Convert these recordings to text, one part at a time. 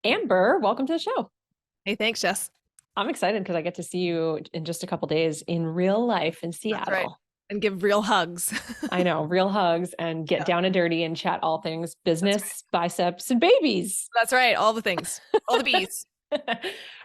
Amber, welcome to the show. Hey, thanks, Jess. I'm excited because I get to see you in just a couple days in real life in That's right. Seattle. And give real hugs. I know, real hugs and get Yeah, down and dirty and chat all things that's right. business, biceps, and babies. That's right. All the things, all the bees.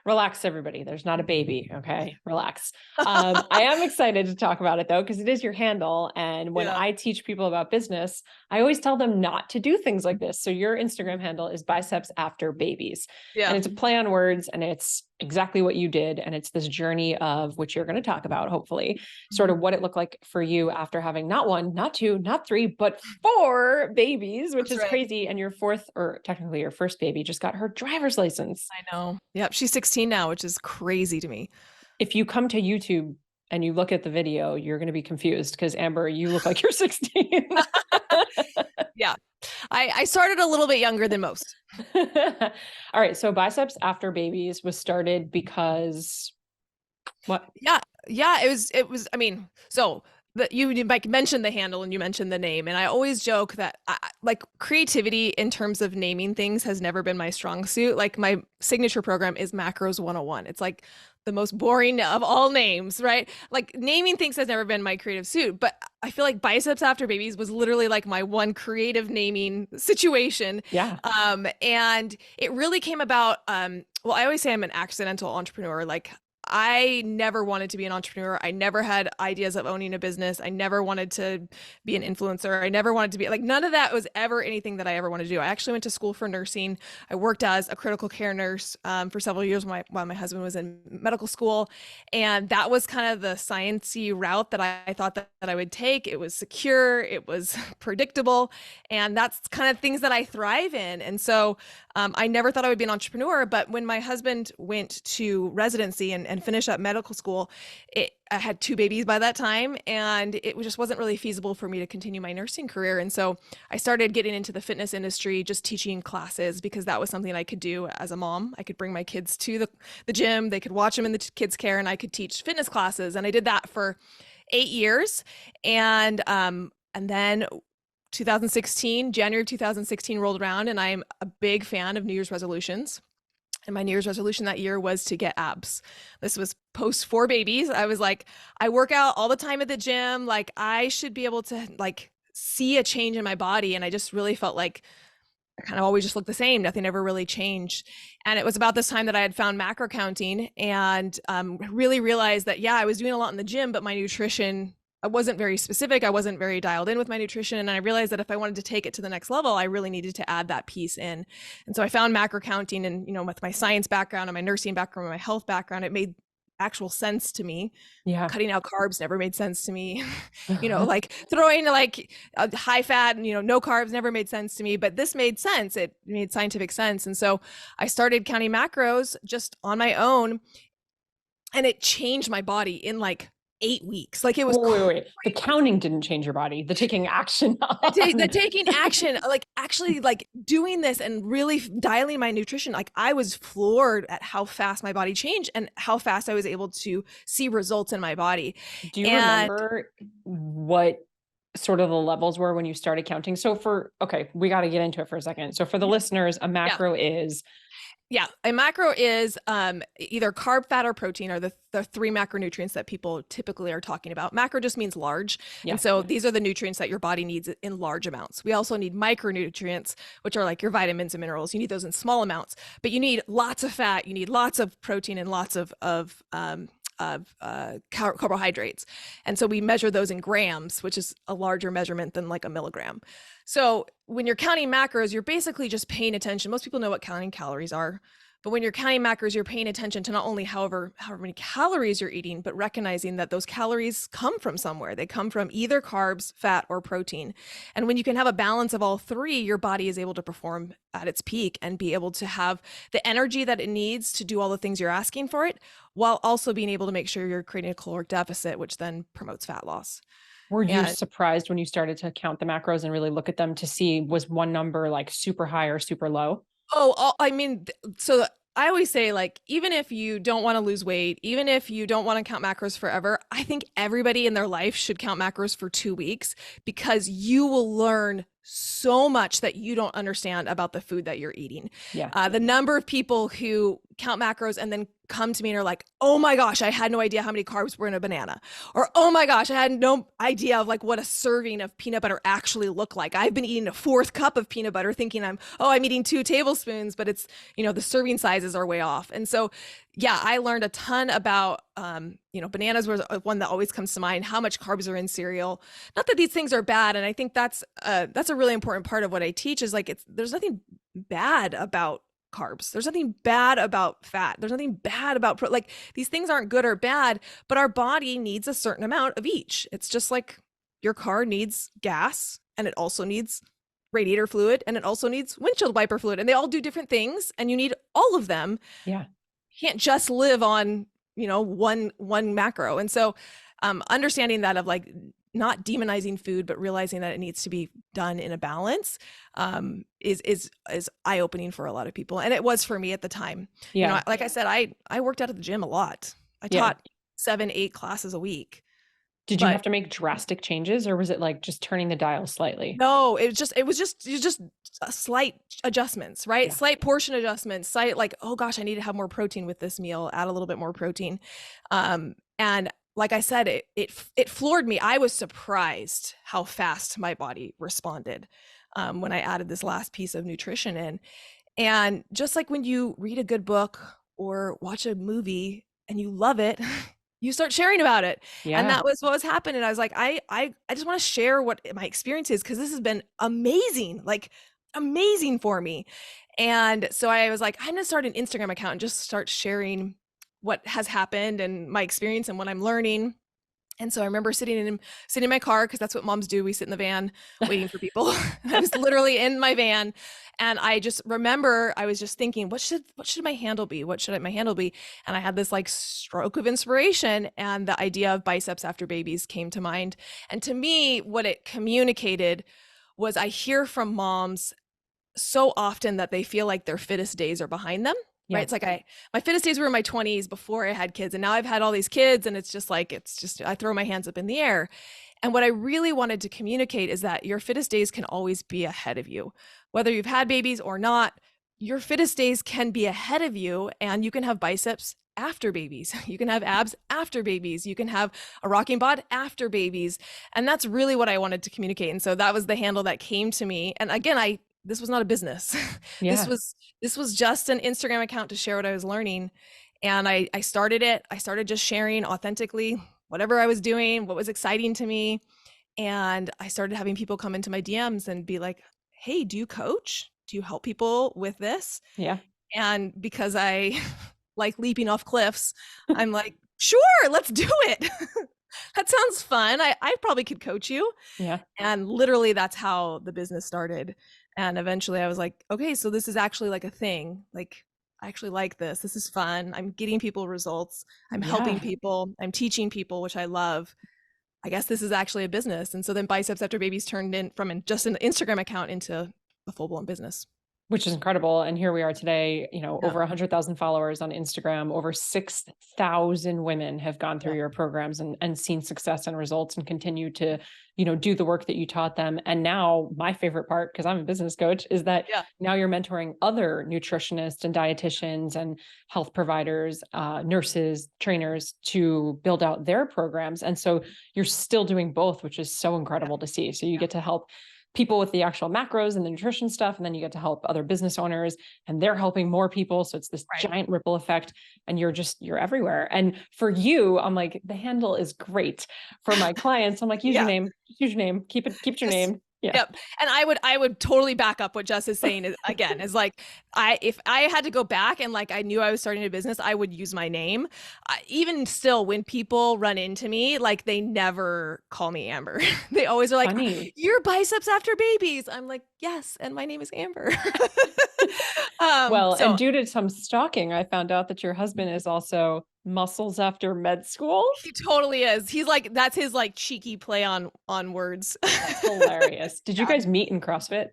Relax, everybody. There's not a baby. Okay. Relax. I am excited to talk about it though, because it is your handle. And when Yeah. I teach people about business, I always tell them not to do things like this. So your Instagram handle is biceps after babies. And Yeah. it's a play on words and it's exactly what you did. And it's this journey of which you're going to talk about, hopefully, sort of what it looked like for you after having not one, not two, not three, but four babies, which That's is right. crazy. And your fourth, or technically your first baby, just got her driver's license. I know. Yep. She's 16 now, which is crazy to me. If you come to YouTube and you look at the video, you're going to be confused because Amber, you look like you're 16. Yeah. I started a little bit younger than most. All right. So biceps after babies was started because what? Yeah. Yeah. I mean, so you like mentioned the handle and you mentioned the name. And I always joke that like creativity in terms of naming things has never been my strong suit. Like my signature program is Macros 101. It's like the most boring of all names, right? Like naming things has never been my creative suit, but I feel like biceps after babies was literally like my one creative naming situation. Yeah. And it really came about, well, I always say I'm an accidental entrepreneur. Like I never wanted to be an entrepreneur. I never had ideas of owning a business. I never wanted to be an influencer. I never wanted to be like, none of that was ever anything that I ever wanted to do. I actually went to school for nursing. I worked as a critical care nurse for several years while my husband was in medical school. And that was kind of the sciencey route that I thought that I would take. It was secure, it was predictable. And that's kind of things that I thrive in. And so I never thought I would be an entrepreneur, but when my husband went to residency and finished up medical school, I had two babies by that time, and it just wasn't really feasible for me to continue my nursing career. And so I started getting into the fitness industry, just teaching classes because that was something I could do as a mom. I could bring my kids to the gym, they could watch them in the kids' care, and I could teach fitness classes. And I did that for 8 years. And then 2016, January 2016 rolled around, and I'm a big fan of New Year's resolutions. And my New Year's resolution that year was to get abs. This was post 4 babies. I was like, I work out all the time at the gym. Like I should be able to like see a change in my body. And I just really felt like I kind of always just looked the same. Nothing ever really changed. And it was about this time that I had found macro counting and really realized that, yeah, I was doing a lot in the gym, but my nutrition, I wasn't very specific. I wasn't very dialed in with my nutrition. And I realized that if I wanted to take it to the next level, I really needed to add that piece in. And so I found macro counting, and, you know, with my science background and my nursing background and my health background, it made actual sense to me. Yeah. Cutting out carbs never made sense to me. You know, like throwing like a high fat and, you know, no carbs never made sense to me, but this made sense. It made scientific sense. And so I started counting macros just on my own, and it changed my body in like 8 weeks. Like it was wait. The counting didn't change your body. The taking action. the taking action, like actually like doing this and really dialing my nutrition. Like I was floored at how fast my body changed and how fast I was able to see results in my body. Do you remember what sort of the levels were when you started counting? So okay, we got to get into it for a second. So for the listeners, a macro is... Yeah, a macro is either carb, fat, or protein are the 3 macronutrients that people typically are talking about. Macro just means large. Yeah. And so these are the nutrients that your body needs in large amounts. We also need micronutrients, which are like your vitamins and minerals. You need those in small amounts, but you need lots of fat, you need lots of protein, and lots of carbohydrates. And so we measure those in grams, which is a larger measurement than like a milligram. So when you're counting macros, you're basically just paying attention. Most people know what counting calories are, but when you're counting macros, you're paying attention to not only however many calories you're eating, but recognizing that those calories come from somewhere. They come from either carbs, fat, or protein. And when you can have a balance of all 3, your body is able to perform at its peak and be able to have the energy that it needs to do all the things you're asking for it, while also being able to make sure you're creating a caloric deficit, which then promotes fat loss. Were you surprised when you started to count the macros and really look at them to see was one number like super high or super low? Oh, I mean, so I always say, like, even if you don't want to lose weight, even if you don't want to count macros forever, I think everybody in their life should count macros for 2 weeks, because you will learn so much that you don't understand about the food that you're eating. Yeah. The number of people who count macros and then come to me and are like, oh my gosh, I had no idea how many carbs were in a banana. Or, oh my gosh, I had no idea of like what a serving of peanut butter actually looked like. I've been eating a 4th cup of peanut butter thinking I'm eating 2 tablespoons, but it's, the serving sizes are way off. And so, yeah, I learned a ton about, bananas was one that always comes to mind, how much carbs are in cereal. Not that these things are bad. And I think that's a really important part of what I teach is like, there's nothing bad about carbs. There's nothing bad about fat. There's nothing bad about like these things aren't good or bad, but our body needs a certain amount of each. It's just like your car needs gas, and it also needs radiator fluid, and it also needs windshield wiper fluid, and they all do different things, and you need all of them. Yeah. You can't just live on, one macro. And so understanding that of like not demonizing food, but realizing that it needs to be done in a balance is eye-opening for a lot of people. And it was for me at the time. Yeah. Like I said, I worked out at the gym a lot. I taught 7-8 classes a week. Did you have to make drastic changes, or was it like just turning the dial slightly? No, it was just slight adjustments, right? Yeah. Slight portion adjustments, slight like, oh gosh, I need to have more protein with this meal, add a little bit more protein. And like I said, it floored me. I was surprised how fast my body responded when I added this last piece of nutrition in. And just like when you read a good book or watch a movie and you love it, you start sharing about it. Yeah. And that was what was happening. I was like, I just want to share what my experience is, because this has been amazing, like amazing for me. And so I was like, I'm going to start an Instagram account and just start sharing what has happened and my experience and what I'm learning. And so I remember sitting in my car, because that's what moms do. We sit in the van waiting for people. I was literally in my van, and I just remember I was just thinking, what should my handle be? What should my handle be? And I had this like stroke of inspiration, and the idea of biceps after babies came to mind. And to me, what it communicated was, I hear from moms so often that they feel like their fittest days are behind them. Yeah. Right. It's like my fittest days were in my 20s before I had kids. And now I've had all these kids, and it's just I throw my hands up in the air. And what I really wanted to communicate is that your fittest days can always be ahead of you. Whether you've had babies or not, your fittest days can be ahead of you, and you can have biceps after babies. You can have abs after babies. You can have a rocking bod after babies. And that's really what I wanted to communicate. And so that was the handle that came to me. And again, this was not a business. Yeah. This was just an Instagram account to share what I was learning. And I started it. I started just sharing authentically whatever I was doing, what was exciting to me. And I started having people come into my DMs and be like, hey, do you coach? Do you help people with this? Yeah. And because I like leaping off cliffs, I'm like, sure, let's do it. That sounds fun. I probably could coach you. Yeah. And literally that's how the business started. And eventually I was like, okay, so this is actually like a thing. Like, I actually like this. This is fun. I'm getting people results. I'm helping people. I'm teaching people, which I love. I guess this is actually a business. And so then Biceps After Babies turned in from just an Instagram account into a full-blown business. Which is incredible. And here we are today, over 100,000 followers on Instagram, over 6,000 women have gone through your programs and seen success and results, and continue to, do the work that you taught them. And now my favorite part, because I'm a business coach, is that now you're mentoring other nutritionists and dietitians and health providers, nurses, trainers to build out their programs. And so you're still doing both, which is so incredible to see. So you get to help people with the actual macros and the nutrition stuff. And then you get to help other business owners, and they're helping more people. So it's this giant ripple effect, and you're everywhere. And for you, I'm like, the handle is great. For my clients, I'm like, use your name, keep your name. Yeah. Yep. And I would totally back up what Jess is saying is like, if I had to go back and like, I knew I was starting a business, I would use my name. Even still, when people run into me, like they never call me Amber. They always are like, Funny. You're Biceps After Babies. I'm like, yes. And my name is Amber. And due to some stalking, I found out that your husband is also Muscles After Med School. He totally is. He's like, that's his like cheeky play on words. That's hilarious. Did you guys meet in CrossFit?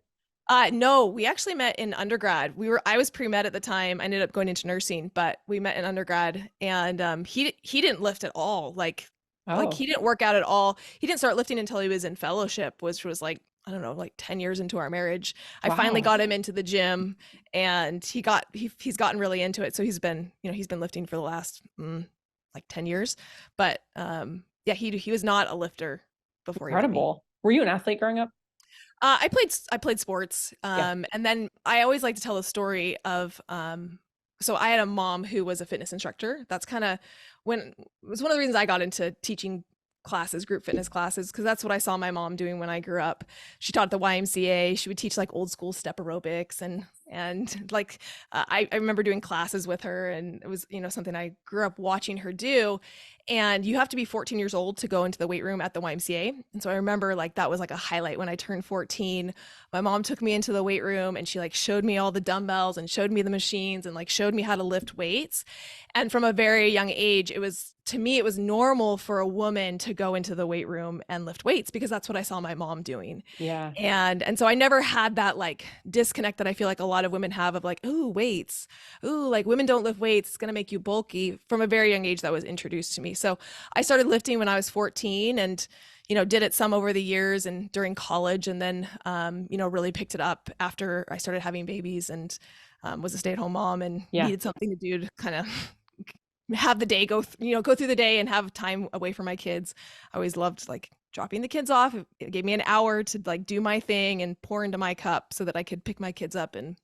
No, we actually met in undergrad. I was pre-med at the time. I ended up going into nursing, but we met in undergrad, and he didn't lift at all. Like Oh, he didn't work out at all. He didn't start lifting until he was in fellowship, which was like, I don't know, like 10 years into our marriage. I finally wow. got him into the gym, and he's gotten really into it. So he's been lifting for the last like 10 years. But yeah, he was not a lifter before he met me. Incredible. Were you an athlete growing up? I played sports, Yeah. and then I always like to tell the story of so I had a mom who was a fitness instructor. That's kind of when it was one of the reasons I got into teaching classes, group fitness classes, because that's what I saw my mom doing when I grew up. She taught at the YMCA. She would teach like old school step aerobics and like I remember doing classes with her, and it was something I grew up watching her do. And you have to be 14 years old to go into the weight room at the YMCA. And so I remember like that was like a highlight when I turned 14. My mom took me into the weight room and she like showed me all the dumbbells and showed me the machines and like showed me how to lift weights. And from a very young age, to me, it was normal for a woman to go into the weight room and lift weights because that's what I saw my mom doing. Yeah. And so I never had that like disconnect that I feel like a lot of women have of like, ooh, weights. Ooh, like women don't lift weights. It's going to make you bulky. From a very young age, that was introduced to me. So I started lifting when I was 14 and, did it some over the years and during college, and then, really picked it up after I started having babies and was a stay-at-home mom and Yeah. needed something to do to kind of have the day go through the day and have time away from my kids. I always loved like dropping the kids off. It gave me an hour to like do my thing and pour into my cup so that I could pick my kids up and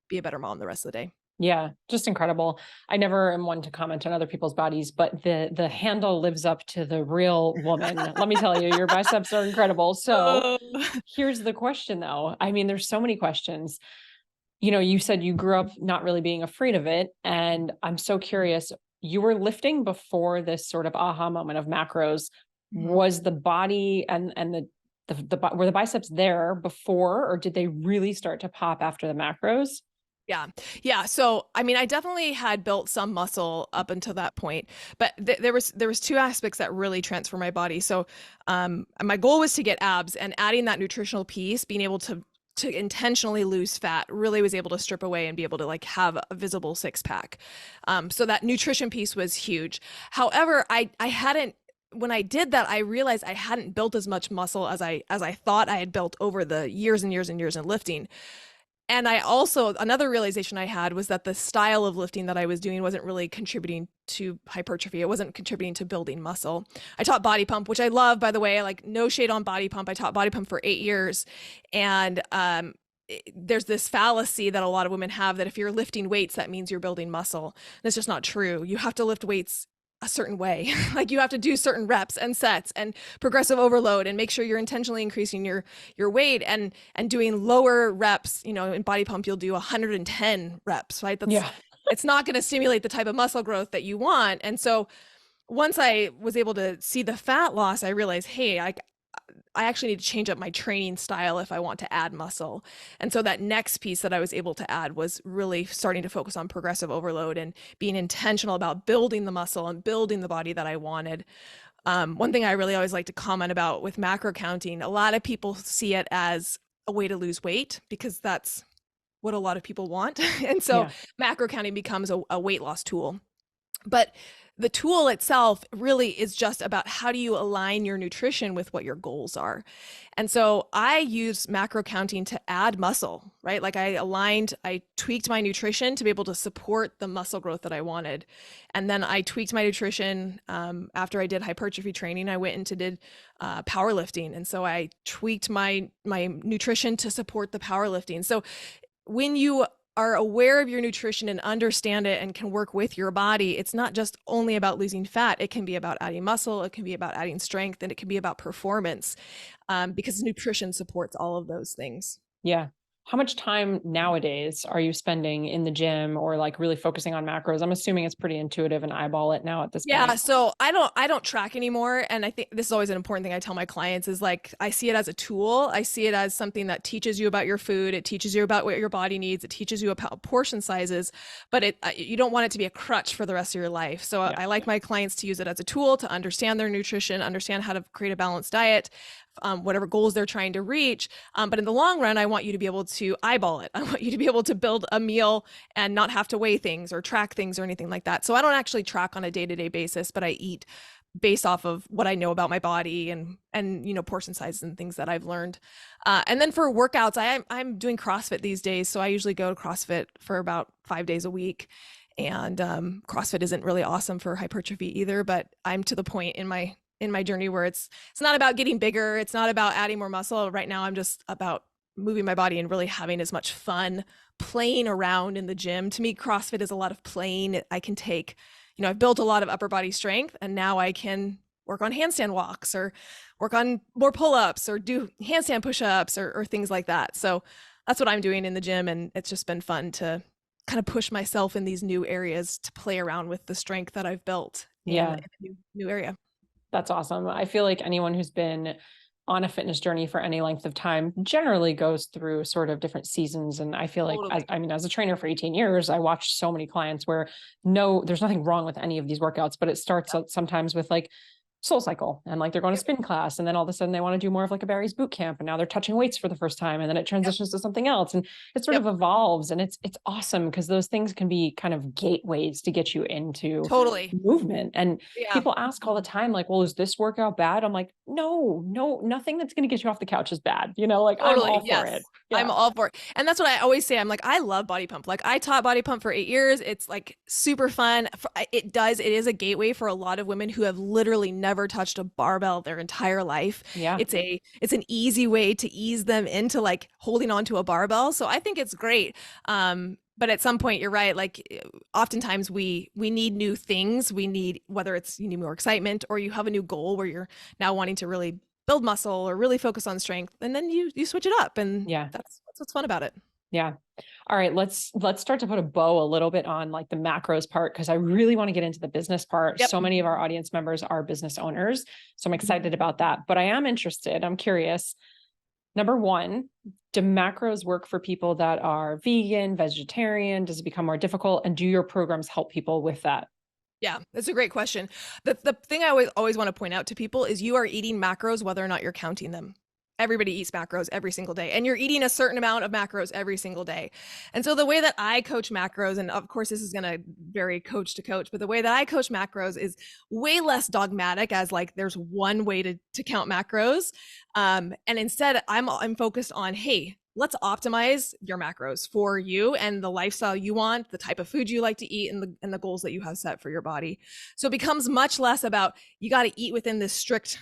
be a better mom the rest of the day. Yeah, just incredible. I never am one to comment on other people's bodies, but the handle lives up to the real woman. Let me tell you, your biceps are incredible. So Oh. here's the question though. I mean, there's so many questions. You said you grew up not really being afraid of it. And I'm so curious, you were lifting before this sort of aha moment of macros. Mhm. Was the body and were the biceps there before, or did they really start to pop after the macros? Yeah. Yeah. So, I mean, I definitely had built some muscle up until that point, but there was two aspects that really transformed my body. So, my goal was to get abs, and adding that nutritional piece, being able to intentionally lose fat, really was able to strip away and be able to like have a visible six pack. So that nutrition piece was huge. However, I hadn't. When I did that, I realized I hadn't built as much muscle as I thought I had built over the years and years and years in lifting. And I also, another realization I had was that the style of lifting that I was doing wasn't really contributing to hypertrophy. It wasn't contributing to building muscle. I taught body pump, which I love, by the way. Like, no shade on body pump. I taught body pump for 8 years. And there's this fallacy that a lot of women have that if you're lifting weights, that means you're building muscle. And it's just not true. You have to lift weights a certain way. Like you have to do certain reps and sets and progressive overload and make sure you're intentionally increasing your weight and doing lower reps. In body pump you'll do 110 reps, right? Yeah. It's not going to stimulate the type of muscle growth that you want. And so once I was able to see the fat loss, I realized, hey, I actually need to change up my training style if I want to add muscle. And so that next piece that I was able to add was really starting to focus on progressive overload and being intentional about building the muscle and building the body that I wanted. One thing I really always like to comment about with macro counting, a lot of people see it as a way to lose weight because that's what a lot of people want. And so Yeah. macro counting becomes a weight loss tool. But the tool itself really is just about how do you align your nutrition with what your goals are. And so I use macro counting to add muscle, right? Like I tweaked my nutrition to be able to support the muscle growth that I wanted. And then I tweaked my nutrition after I did hypertrophy training. I went into did powerlifting. And so I tweaked my nutrition to support the powerlifting. So when you are aware of your nutrition and understand it and can work with your body, it's not just only about losing fat. It can be about adding muscle. It can be about adding strength, and it can be about performance because nutrition supports all of those things. Yeah. How much time nowadays are you spending in the gym or like really focusing on macros? I'm assuming it's pretty intuitive and eyeball it now at this Yeah, point. so I don't track anymore, and I think this is always an important thing I tell my clients is like I see it as a tool. I see it as something that teaches you about your food, it teaches you about what your body needs, it teaches you about portion sizes, but you don't want it to be a crutch for the rest of your life. So Yeah. I like my clients to use it as a tool to understand their nutrition, understand how to create a balanced diet, whatever goals they're trying to reach. But in the long run, I want you to be able to eyeball it. I want you to be able to build a meal and not have to weigh things or track things or anything like that. So I don't actually track on a day-to-day basis, but I eat based off of what I know about my body and portion sizes and things that I've learned. And then for workouts, I'm doing CrossFit these days. So I usually go to CrossFit for about 5 days a week. And CrossFit isn't really awesome for hypertrophy either, but I'm to the point in my journey where it's not about getting bigger. It's not about adding more muscle. Right now, I'm just about moving my body and really having as much fun playing around in the gym. To me, CrossFit is a lot of playing. I can take, I've built a lot of upper body strength, and now I can work on handstand walks or work on more pull-ups or do handstand push-ups or things like that. So that's what I'm doing in the gym. And it's just been fun to kind of push myself in these new areas to play around with the strength that I've built in a new area. That's awesome. I feel like anyone who's been on a fitness journey for any length of time generally goes through sort of different seasons. And I feel like, as a trainer for 18 years, I watched so many clients where there's nothing wrong with any of these workouts, but it starts out sometimes with like Soul Cycle and like they're going to spin class. And then all of a sudden they want to do more of like a Barry's boot camp. And now they're touching weights for the first time. And then it transitions to something else. And it sort of evolves. And it's awesome because those things can be kind of gateways to get you into movement. And people ask all the time, like, well, is this workout bad? I'm like, no, nothing that's going to get you off the couch is bad. I'm all for it. Yeah. I'm all for it. And that's what I always say. I'm like, I love body pump. Like I taught body pump for 8 years. It's like super fun. It is a gateway for a lot of women who have literally never touched a barbell their entire life. Yeah. It's an easy way to ease them into like holding onto a barbell. So I think it's great. But at some point, you're right. Like oftentimes we need new things. We need, whether it's you need more excitement or you have a new goal where you're now wanting to really build muscle or really focus on strength, and then you switch it up, and that's what's fun about it. Yeah. All right, let's start to put a bow a little bit on like the macros part, because I really want to get into the business part. So many of our audience members are business owners, so I'm excited about that. But I am interested. I'm curious. Number one, do macros work for people that are vegan, vegetarian? Does it become more difficult? And do your programs help people with that? Yeah, that's a great question. The thing I always want to point out to people is you are eating macros whether or not you're counting them. Everybody eats macros every single day, and you're eating a certain amount of macros every single day. And so the way that I coach macros, and of course this is going to vary coach to coach, but the way that I coach macros is way less dogmatic, as like there's one way to count macros. And instead I'm focused on, hey, let's optimize your macros for you and the lifestyle you want, the type of food you like to eat, and the goals that you have set for your body. So it becomes much less about you got to eat within this strict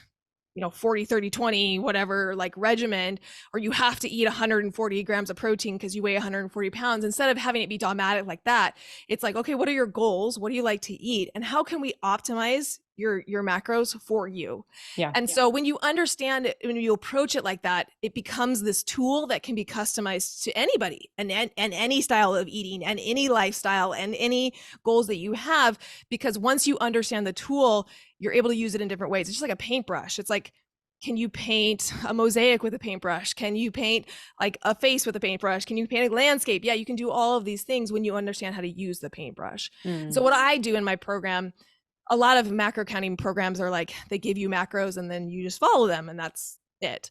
40, 30, 20, whatever, like regimen, or you have to eat 140 grams of protein because you weigh 140 pounds. Instead of having it be dogmatic like that, it's like, okay, what are your goals? What do you like to eat? And how can we optimize your macros for you? So when you understand it, when you approach it like that, it becomes this tool that can be customized to anybody and any style of eating and any lifestyle and any goals that you have, because once you understand the tool, you're able to use it in different ways. It's just like a paintbrush. It's like, can you paint a mosaic with a paintbrush? Can you paint like a face with a paintbrush? Can you paint a landscape? Yeah, you can do all of these things when you understand how to use the paintbrush. So what I do in my program, a lot of macro counting programs are like, they give you macros and then you just follow them and that's it.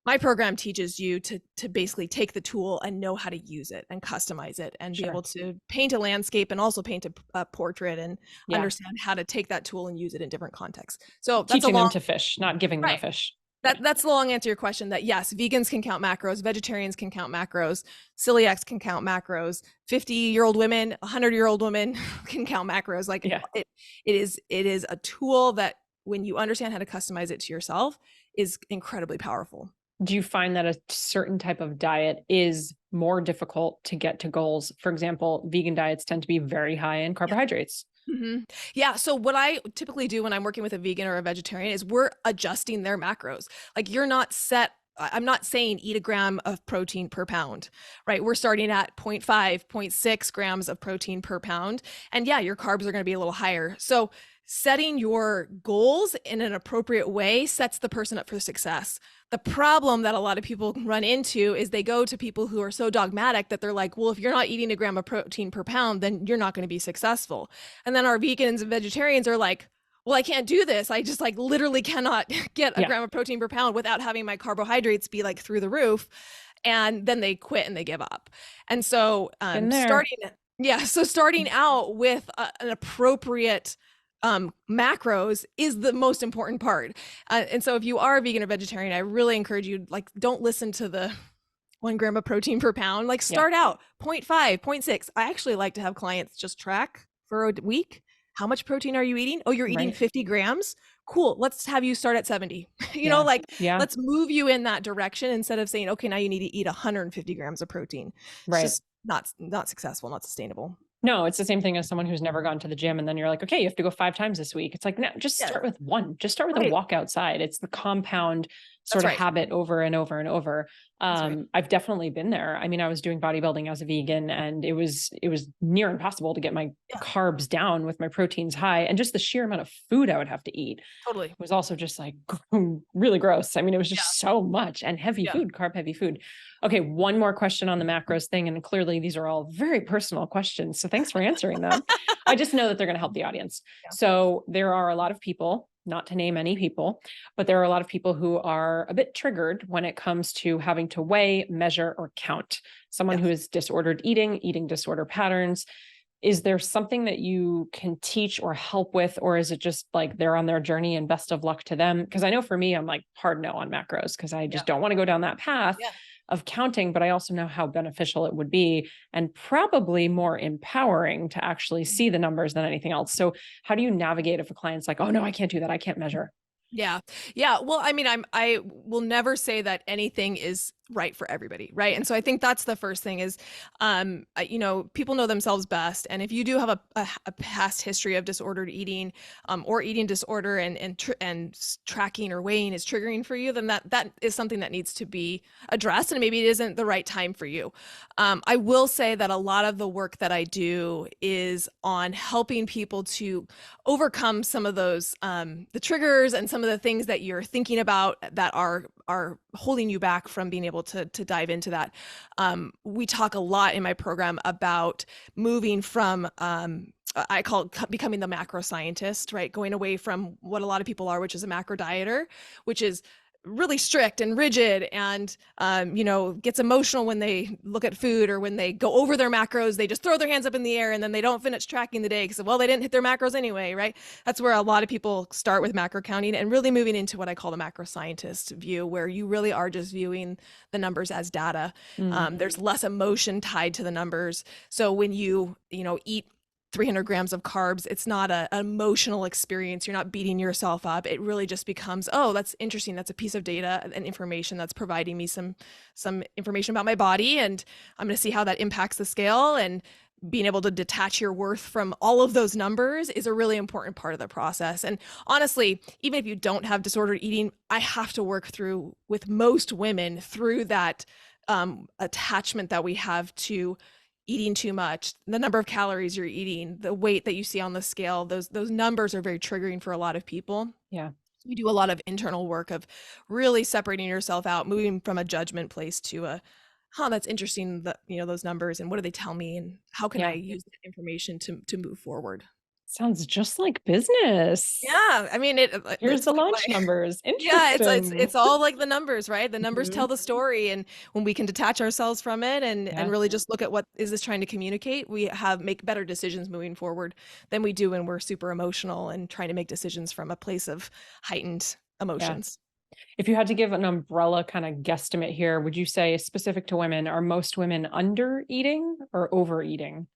My program teaches you to basically take the tool and know how to use it and customize it and be able to paint a landscape and also paint a portrait and understand how to take that tool and use it in different contexts. So that's teaching them to fish, not giving them a fish. That's the long answer to your question, that yes, vegans can count macros, vegetarians can count macros, celiacs can count macros, 50-year-old women, 100-year-old women can count macros. Like it is a tool that when you understand how to customize it to yourself is incredibly powerful. Do you find that a certain type of diet is more difficult to get to goals? For example, vegan diets tend to be very high in carbohydrates. Yeah. So what I typically do when I'm working with a vegan or a vegetarian is we're adjusting their macros. Like I'm not saying eat a gram of protein per pound, right? We're starting at 0.5, 0.6 grams of protein per pound. And yeah, your carbs are going to be a little higher. So setting your goals in an appropriate way sets the person up for success. The problem that a lot of people run into is they go to people who are so dogmatic that they're like, well, if you're not eating a gram of protein per pound, then you're not going to be successful. And then our vegans and vegetarians are like, well, I can't do this. I just like literally cannot get a Yeah. gram of protein per pound without having my carbohydrates be like through the roof. And then they quit and they give up. And so Been there. starting out with an appropriate macros is the most important part. And so if you are a vegan or vegetarian, I really encourage you, like, don't listen to the 1 gram of protein per pound. Like, Yeah. start out 0.5, 0.6. I actually like to have clients just track for a week. How much protein are you eating? Oh, you're eating Right. 50 grams. Cool. Let's have you start at 70. Yeah. Like, Yeah. let's move you in that direction instead of saying, okay, now you need to eat 150 grams of protein. It's Right. just not successful, not sustainable. No, it's the same thing as someone who's never gone to the gym. And then you're like, okay, you have to go 5 times this week. It's like, no, just Yeah. start with one. Just start with a Right. walk outside. It's the compound sort That's of right. habit over and over and over. That's right. I've definitely been there. I mean, I was doing bodybuilding as a vegan, and it was near impossible to get my Yeah. carbs down with my proteins high, and just the sheer amount of food I would have to eat Totally. was also just like really gross. I mean, it was just so much, and heavy Yeah. food, carb heavy food. Okay, one more question on the macros thing. And clearly these are all very personal questions. So thanks for answering them. I just know that they're going to help the audience. Yeah. So there are a lot of people, not to name any people, but there are a lot of people who are a bit triggered when it comes to having to weigh, measure, or count. Someone Yeah. who is disordered eating disorder patterns. Is there something that you can teach or help with, or is it just like they're on their journey and best of luck to them? Because I know for me, I'm like hard no on macros because I just don't want to go down that path of counting, but I also know how beneficial it would be and probably more empowering to actually see the numbers than anything else. So how do you navigate if a client's like, oh no, I can't do that. I can't measure. Yeah. Yeah. Well, I mean, I will never say that anything is right for everybody. Right. And so I think that's the first thing is, people know themselves best. And if you do have a past history of disordered eating, or eating disorder and tracking or weighing is triggering for you, then that is something that needs to be addressed. And maybe it isn't the right time for you. I will say that a lot of the work that I do is on helping people to overcome some of those, the triggers and some of the things that you're thinking about that are holding you back from being able to dive into that. We talk a lot in my program about moving from, I call it becoming the macro scientist, right? Going away from what a lot of people are, which is a macro dieter, which is really strict and rigid and, gets emotional when they look at food or when they go over their macros. They just throw their hands up in the air and then they don't finish tracking the day because, well, they didn't hit their macros anyway, right? That's where a lot of people start with macro counting and really moving into what I call the macro scientist view, where you really are just viewing the numbers as data. There's less emotion tied to the numbers. So when you eat 300 grams of carbs, it's not an emotional experience. You're not beating yourself up. It really just becomes, oh, that's interesting. That's a piece of data and information that's providing me some information about my body. And I'm going to see how that impacts the scale. And being able to detach your worth from all of those numbers is a really important part of the process. And honestly, even if you don't have disordered eating, I have to work through with most women through that attachment that we have to eating too much, the number of calories you're eating, the weight that you see on the scale, those numbers are very triggering for a lot of people. Yeah. We do a lot of internal work of really separating yourself out, moving from a judgment place to that's interesting, that, those numbers and what do they tell me and how can I use that information to move forward? Sounds just like business. Yeah, I mean, Here's the like launch numbers. Yeah, Interesting. it's all like the numbers, right? The numbers tell the story, and when we can detach ourselves from it and really just look at what is this trying to communicate, we make better decisions moving forward than we do when we're super emotional and trying to make decisions from a place of heightened emotions. If you had to give an umbrella kind of guesstimate here, would you say specific to women, are most women under eating or overeating?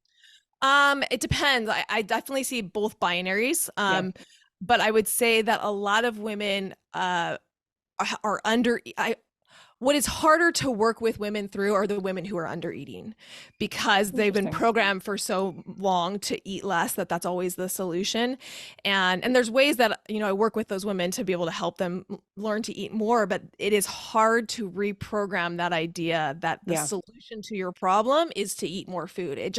It depends. I definitely see both binaries. But I would say that a lot of women are under. What is harder to work with women through are the women who are under eating, because they've been programmed for so long to eat less that's always the solution. And there's ways that, I work with those women to be able to help them learn to eat more, but it is hard to reprogram that idea that the solution to your problem is to eat more food. It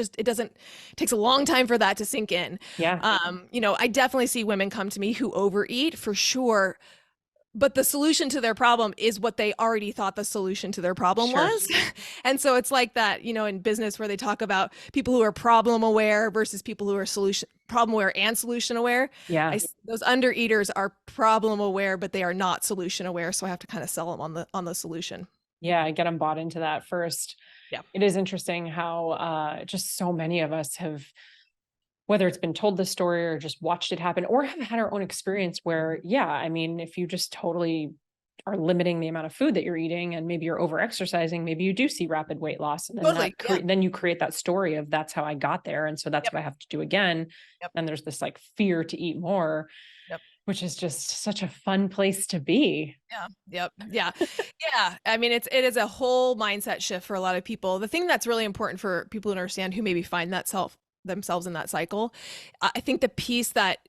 takes a long time for that to sink in. I definitely see women come to me who overeat for sure. but the solution to their problem is what they already thought the solution to their problem Sure. was. And so it's like that, in business where they talk about people who are problem aware versus people who are problem aware and solution aware. Yeah. Those under eaters are problem aware, but they are not solution aware. So I have to kind of sell them on the solution. Yeah. Get them bought into that first. Yeah. It is interesting how just so many of us have, whether it's been told the story or just watched it happen or have had our own experience where, yeah, I mean, if you just totally are limiting the amount of food that you're eating and maybe you're over exercising, maybe you do see rapid weight loss. And then Totally. then you create that story of that's how I got there. And so that's Yep. what I have to do again. Yep. And there's this like fear to eat more, Yep. which is just such a fun place to be. Yeah. Yep. Yeah. Yeah. I mean, it is a whole mindset shift for a lot of people. The thing that's really important for people to understand who maybe find themselves in that cycle, I think the piece that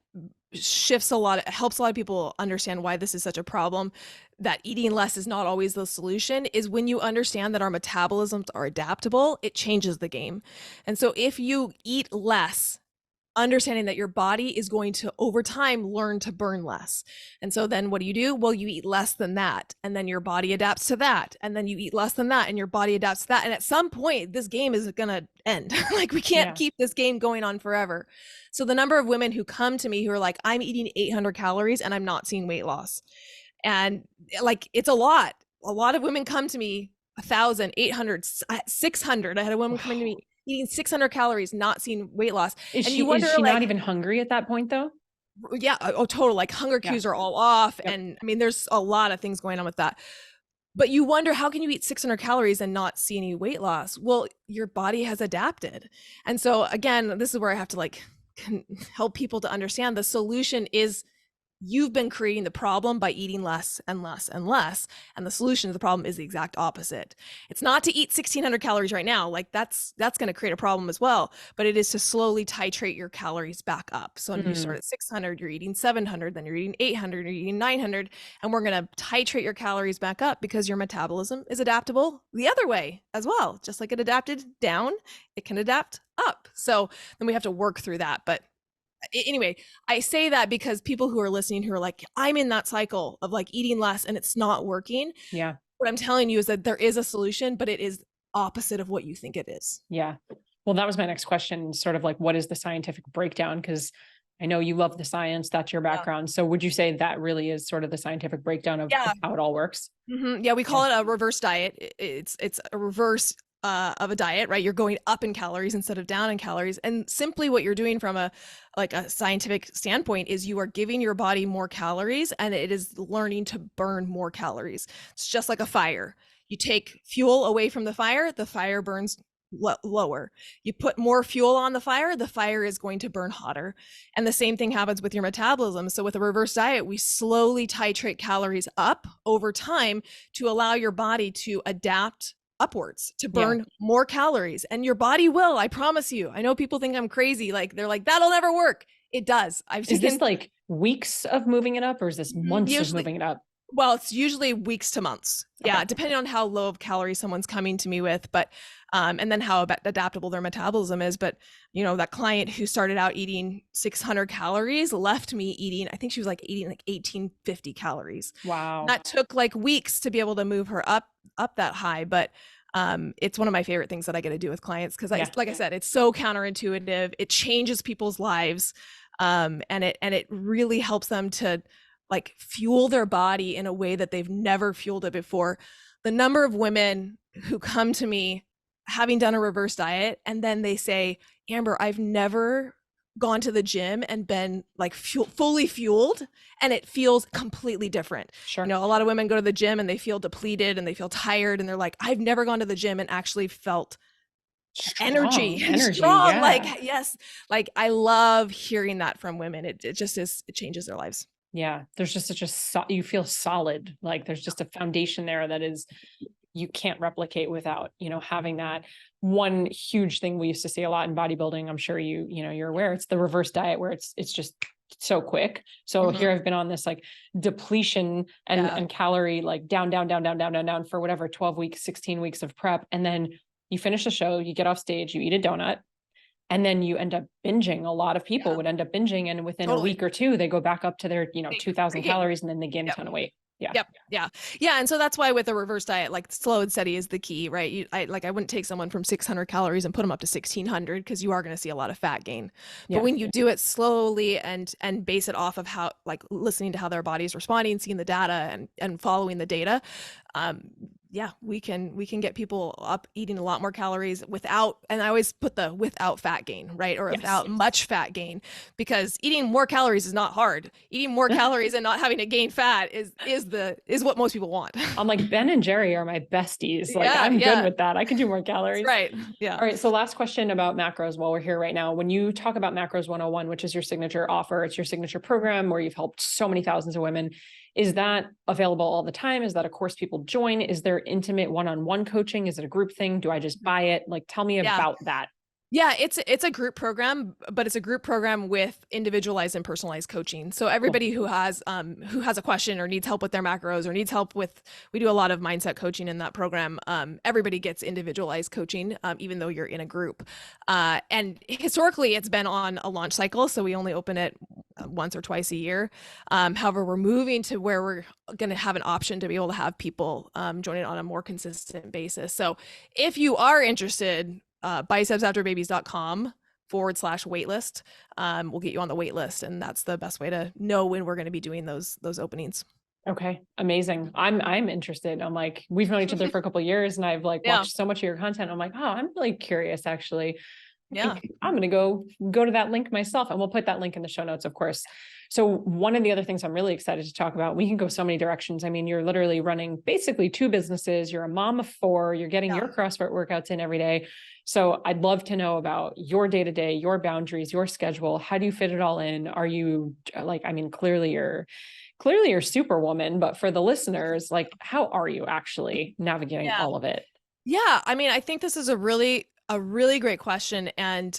shifts helps a lot of people understand why this is such a problem, that eating less is not always the solution, is when you understand that our metabolisms are adaptable, it changes the game. And so if you eat less, understanding that your body is going to over time learn to burn less. And so then what do? Well, you eat less than that, and then your body adapts to that, and then you eat less than that and your body adapts to that. And at some point this game is going to end. Like we can't keep this game going on forever. So the number of women who come to me who are like, I'm eating 800 calories and I'm not seeing weight loss. And like, it's a lot of women come to me 1,000, 800, 600. I had a woman coming to me eating 600 calories, not seeing weight loss. Is and she, you wonder, is she not even hungry at that point though? Yeah. Oh, total. Like hunger cues are all off. Yep. And I mean, there's a lot of things going on with that. But you wonder, how can you eat 600 calories and not see any weight loss? Well, your body has adapted. And so again, this is where I have to like help people to understand the solution is you've been creating the problem by eating less and less and less. And the solution to the problem is the exact opposite. It's not to eat 1,600 calories right now. Like that's going to create a problem as well. But it is to slowly titrate your calories back up. So if you start at 600, you're eating 700, then you're eating 800, you're eating 900. And we're going to titrate your calories back up because your metabolism is adaptable the other way as well. Just like it adapted down, it can adapt up. So then we have to work through that. But anyway, I say that because people who are listening who are like, I'm in that cycle of like eating less and it's not working. Yeah. What I'm telling you is that there is a solution, but it is opposite of what you think it is. Yeah. Well, that was my next question, sort of like, what is the scientific breakdown? Because I know you love the science, that's your background. So would you say that really is sort of the scientific breakdown of how it all works? Mm-hmm. Yeah. We call it a reverse diet. It's a reverse of a diet, right? You're going up in calories instead of down in calories. And simply what you're doing from a scientific standpoint is you are giving your body more calories and it is learning to burn more calories. It's just like a fire. You take fuel away from the fire burns lower. You put more fuel on the fire is going to burn hotter. And the same thing happens with your metabolism. So with a reverse diet, we slowly titrate calories up over time to allow your body to adapt upwards to burn more calories. And your body will, I promise you. I know people think I'm crazy. Like they're like, that'll never work. It does. Is this like weeks of moving it up or is this months of moving it up? Well, it's usually weeks to months. Okay. Yeah. Depending on how low of calories someone's coming to me with, but, and then how adaptable their metabolism is. But, that client who started out eating 600 calories left me eating, I think she was like eating like 1,850 calories. Wow. That took like weeks to be able to move her up that high. But it's one of my favorite things that I get to do with clients because like I said, it's so counterintuitive. It changes people's lives. And it really helps them to like fuel their body in a way that they've never fueled it before. The number of women who come to me having done a reverse diet and then they say, Amber, I've never gone to the gym and been like fully fueled and it feels completely different. Sure. A lot of women go to the gym and they feel depleted and they feel tired and they're like, I've never gone to the gym and actually felt energy strong. Yeah. Like, yes. Like I love hearing that from women. It just is, it changes their lives. Yeah. There's just such you feel solid. Like there's just a foundation there that is, you can't replicate without, having that. One huge thing we used to see a lot in bodybuilding. I'm sure you're aware, it's the reverse diet where it's just so quick. So here I've been on this like depletion and calorie, like down for whatever, 12 weeks, 16 weeks of prep. And then you finish the show, you get off stage, you eat a donut, and then you end up binging. A lot of people would end up binging. And within a week or two, they go back up to their, 2,000 calories and then they gain a ton of weight. Yeah. Yep. Yeah. Yeah. And so that's why with a reverse diet, like slow and steady is the key, right? I wouldn't take someone from 600 calories and put them up to 1600 because you are going to see a lot of fat gain. But Yeah. when you do it slowly and base it off of how, like listening to how their body is responding, seeing the data and following the data, yeah, we can get people up eating a lot more calories without, and I always put the without fat gain, right? Or Yes. without much fat gain, because eating more calories is not hard. Eating more calories and not having to gain fat is what most people want. I'm like, Ben and Jerry are my besties. Like, Yeah, I'm yeah. good with that. I can do more calories. That's right. Yeah. All right. So last question about macros while we're here right now. When you talk about Macros 101, which is your signature offer, it's your signature program where you've helped so many thousands of women. Is that available all the time? Is that a course people join? Is there intimate one-on-one coaching? Is it a group thing? Do I just buy it? Like, tell me about that. Yeah, it's a group program, but it's a group program with individualized and personalized coaching. So everybody who has a question or needs help with their macros or needs help with, we do a lot of mindset coaching in that program. Everybody gets individualized coaching, even though you're in a group. And historically, it's been on a launch cycle, so we only open it once or twice a year. However, we're moving to where we're going to have an option to be able to have people join it on a more consistent basis. So if you are interested, bicepsafterbabies.com/waitlist. We'll get you on the wait list, and that's the best way to know when we're going to be doing those openings. Okay. Amazing. I'm interested. I'm like, we've known each other for a couple of years and I've like watched so much of your content. I'm like, oh, I'm really curious actually. I think I'm going to go to that link myself, and we'll put that link in the show notes, of course. So one of the other things I'm really excited to talk about, we can go so many directions. I mean, you're literally running basically 2 businesses. You're a mom of 4, you're getting your CrossFit workouts in every day. So I'd love to know about your day-to-day, your boundaries, your schedule. How do you fit it all in? Are you like, I mean, clearly you're superwoman, but for the listeners, like, how are you actually navigating all of it? Yeah. I mean, I think this is a really great question, and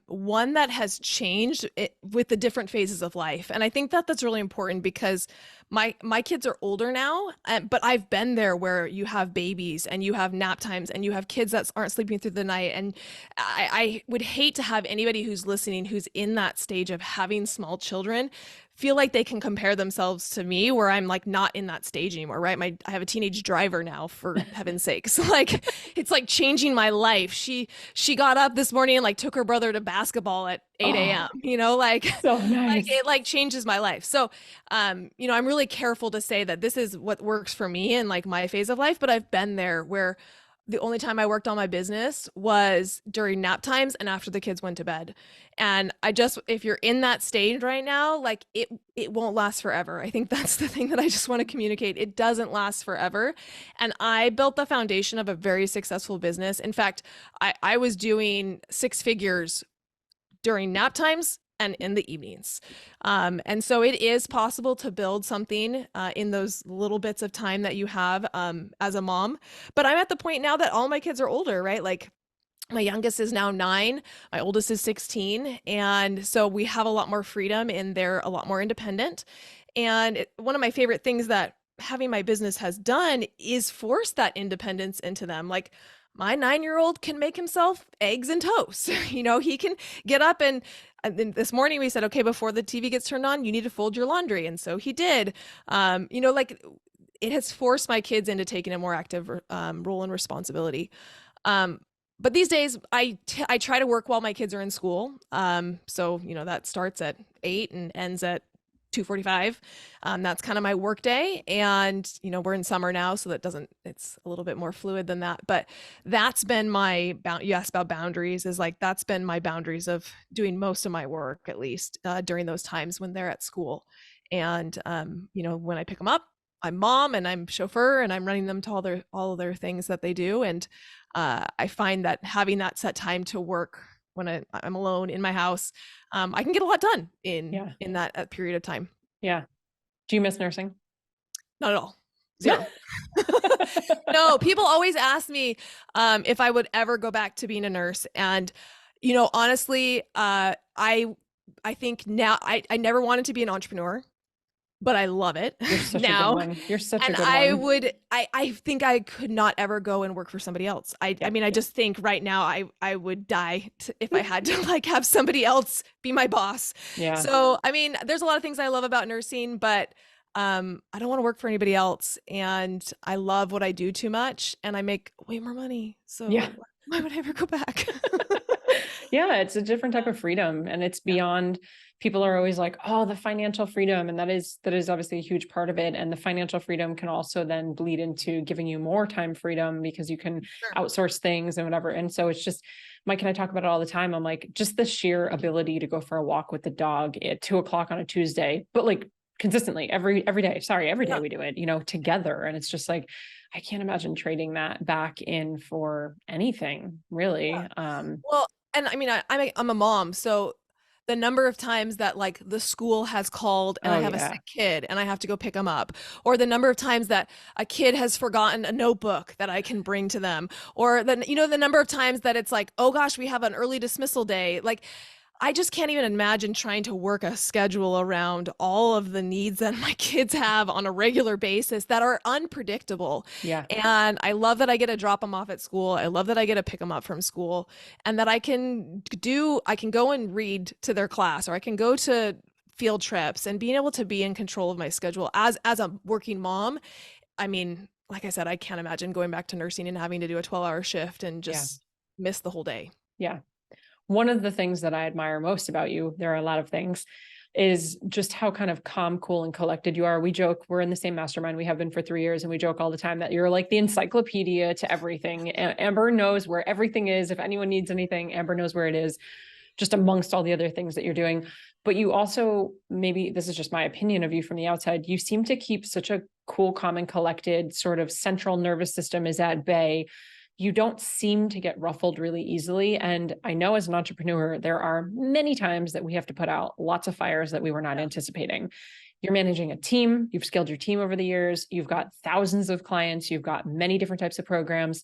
one that has changed with the different phases of life. And I think that that's really important because my kids are older now, but I've been there where you have babies and you have nap times and you have kids that aren't sleeping through the night. And I would hate to have anybody who's listening who's in that stage of having small children feel like they can compare themselves to me, where I'm like not in that stage anymore, right? I have a teenage driver now, for heaven's sakes. Like, it's like changing my life. She got up this morning and like took her brother to basketball at 8 a.m. You know, like, so nice. Like it like changes my life. So, you know, I'm really careful to say that this is what works for me in like my phase of life, but I've been there where the only time I worked on my business was during nap times and after the kids went to bed. And if you're in that stage right now, like it won't last forever. I think that's the thing that I just want to communicate. It doesn't last forever. And I built the foundation of a very successful business. In fact, I was doing 6 figures during nap times and in the evenings. And so it is possible to build something in those little bits of time that you have as a mom. But I'm at the point now that all my kids are older, right? Like, my youngest is now 9, my oldest is 16. And so we have a lot more freedom and they're a lot more independent. And one of my favorite things that having my business has done is force that independence into them. Like, my 9-year-old can make himself eggs and toast. You know, he can get up and then this morning we said, okay, before the TV gets turned on, you need to fold your laundry. And so he did. You know, like, it has forced my kids into taking a more active role and responsibility. But these days I try to work while my kids are in school. So, you know, that starts at 8 and ends at 2:45. That's kind of my work day. And, you know, we're in summer now, so it's a little bit more fluid than that. But that's been you asked about boundaries, is like, that's been my boundaries of doing most of my work, at least during those times when they're at school. And, you know, when I pick them up, I'm mom and I'm chauffeur and I'm running them to all of their things that they do. And I find that having that set time to work when I'm alone in my house, I can get a lot done in that period of time. Yeah. Do you miss nursing? Not at all. 0. No, people always ask me if I would ever go back to being a nurse. And, you know, honestly, I think now I never wanted to be an entrepreneur, but I love it. You're such now. a good one. You're such a good one. I think I could not ever go and work for somebody else. I mean, I just think right now I would die if I had to like have somebody else be my boss. Yeah. So, I mean, there's a lot of things I love about nursing, but I don't want to work for anybody else, and I love what I do too much, and I make way more money. Yeah. So why would I ever go back? Yeah, it's a different type of freedom, and it's beyond. People are always like, oh, the financial freedom, and that is obviously a huge part of it. And the financial freedom can also then bleed into giving you more time freedom because you can Sure. outsource things and whatever. And so it's just, Mike and I talk about it all the time. I'm like, just the sheer ability to go for a walk with the dog at 2 o'clock on a Tuesday, but like consistently every day. Sorry, every day Yeah. we do it, together. And it's just like, I can't imagine trading that back in for anything, really. Well, and I mean, I'm a mom, so the number of times that like the school has called and I Oh have a yeah. sick kid and I have to go pick them up, or the number of times that a kid has forgotten a notebook that I can bring to them, or the number of times that it's like, oh gosh, we have an early dismissal day. Like, I just can't even imagine trying to work a schedule around all of the needs that my kids have on a regular basis that are unpredictable. Yeah. And I love that I get to drop them off at school. I love that I get to pick them up from school, and that I can go and read to their class, or I can go to field trips, and being able to be in control of my schedule as a working mom. I mean, like I said, I can't imagine going back to nursing and having to do a 12-hour shift and Yeah. just miss the whole day. Yeah. One of the things that I admire most about you, there are a lot of things, is just how kind of calm, cool, and collected you are. We joke, we're in the same mastermind. We have been for 3 years, and we joke all the time that you're like the encyclopedia to everything. Amber knows where everything is. If anyone needs anything, Amber knows where it is, just amongst all the other things that you're doing. But you also, maybe this is just my opinion of you from the outside, you seem to keep such a cool, calm, and collected sort of central nervous system is at bay. You don't seem to get ruffled really easily. And I know as an entrepreneur, there are many times that we have to put out lots of fires that we were not anticipating. You're managing a team. You've scaled your team over the years. You've got thousands of clients. You've got many different types of programs.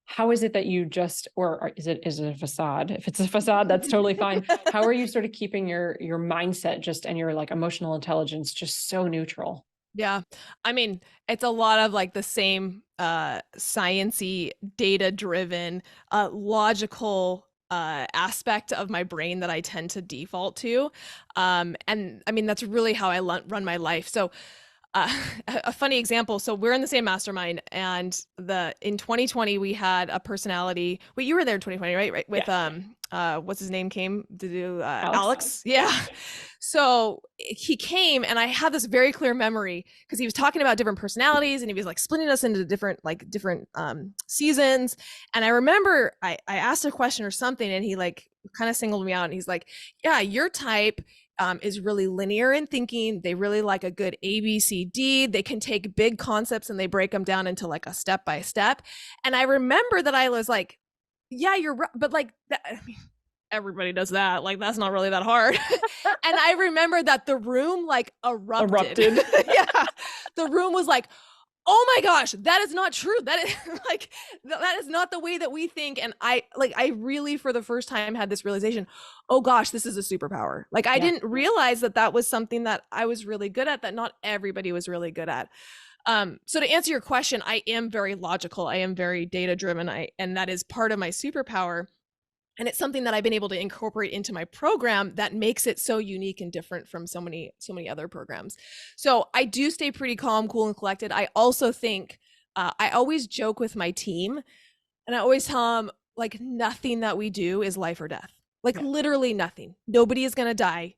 How is it that you just, or is it a facade? If it's a facade, that's totally fine. How are you sort of keeping your mindset just, and your like emotional intelligence just so neutral? Yeah. I mean, it's a lot of like the same science-y, data-driven, logical aspect of my brain that I tend to default to. And I mean, that's really how I run my life. So a funny example. So we're in the same mastermind, and in 2020 we had a personality. Wait, you were there in 2020, right? Right. With what's his name came to do Alex. Yeah. So he came, and I have this very clear memory because he was talking about different personalities, and he was like splitting us into different seasons. And I remember I asked a question or something, and he like kind of singled me out, and he's like, yeah, your type is really linear in thinking. They really like a good ABCD. They can take big concepts and they break them down into like a step by step. And I remember that I was like, yeah, you're right. But like, I mean, everybody does that. Like, that's not really that hard. And I remember that the room like erupted. Yeah. The room was like, oh my gosh, that is not true. That is like, that is not the way that we think. And I really, for the first time, had this realization, oh gosh, this is a superpower. Like, I didn't realize that was something that I was really good at, that not everybody was really good at. So to answer your question, I am very logical. I am very data driven. And that is part of my superpower. And it's something that I've been able to incorporate into my program that makes it so unique and different from so many other programs. So I do stay pretty calm, cool, and collected. I also think I always joke with my team, and I always tell them, like, nothing that we do is life or death. Like, literally nothing. Nobody is going to die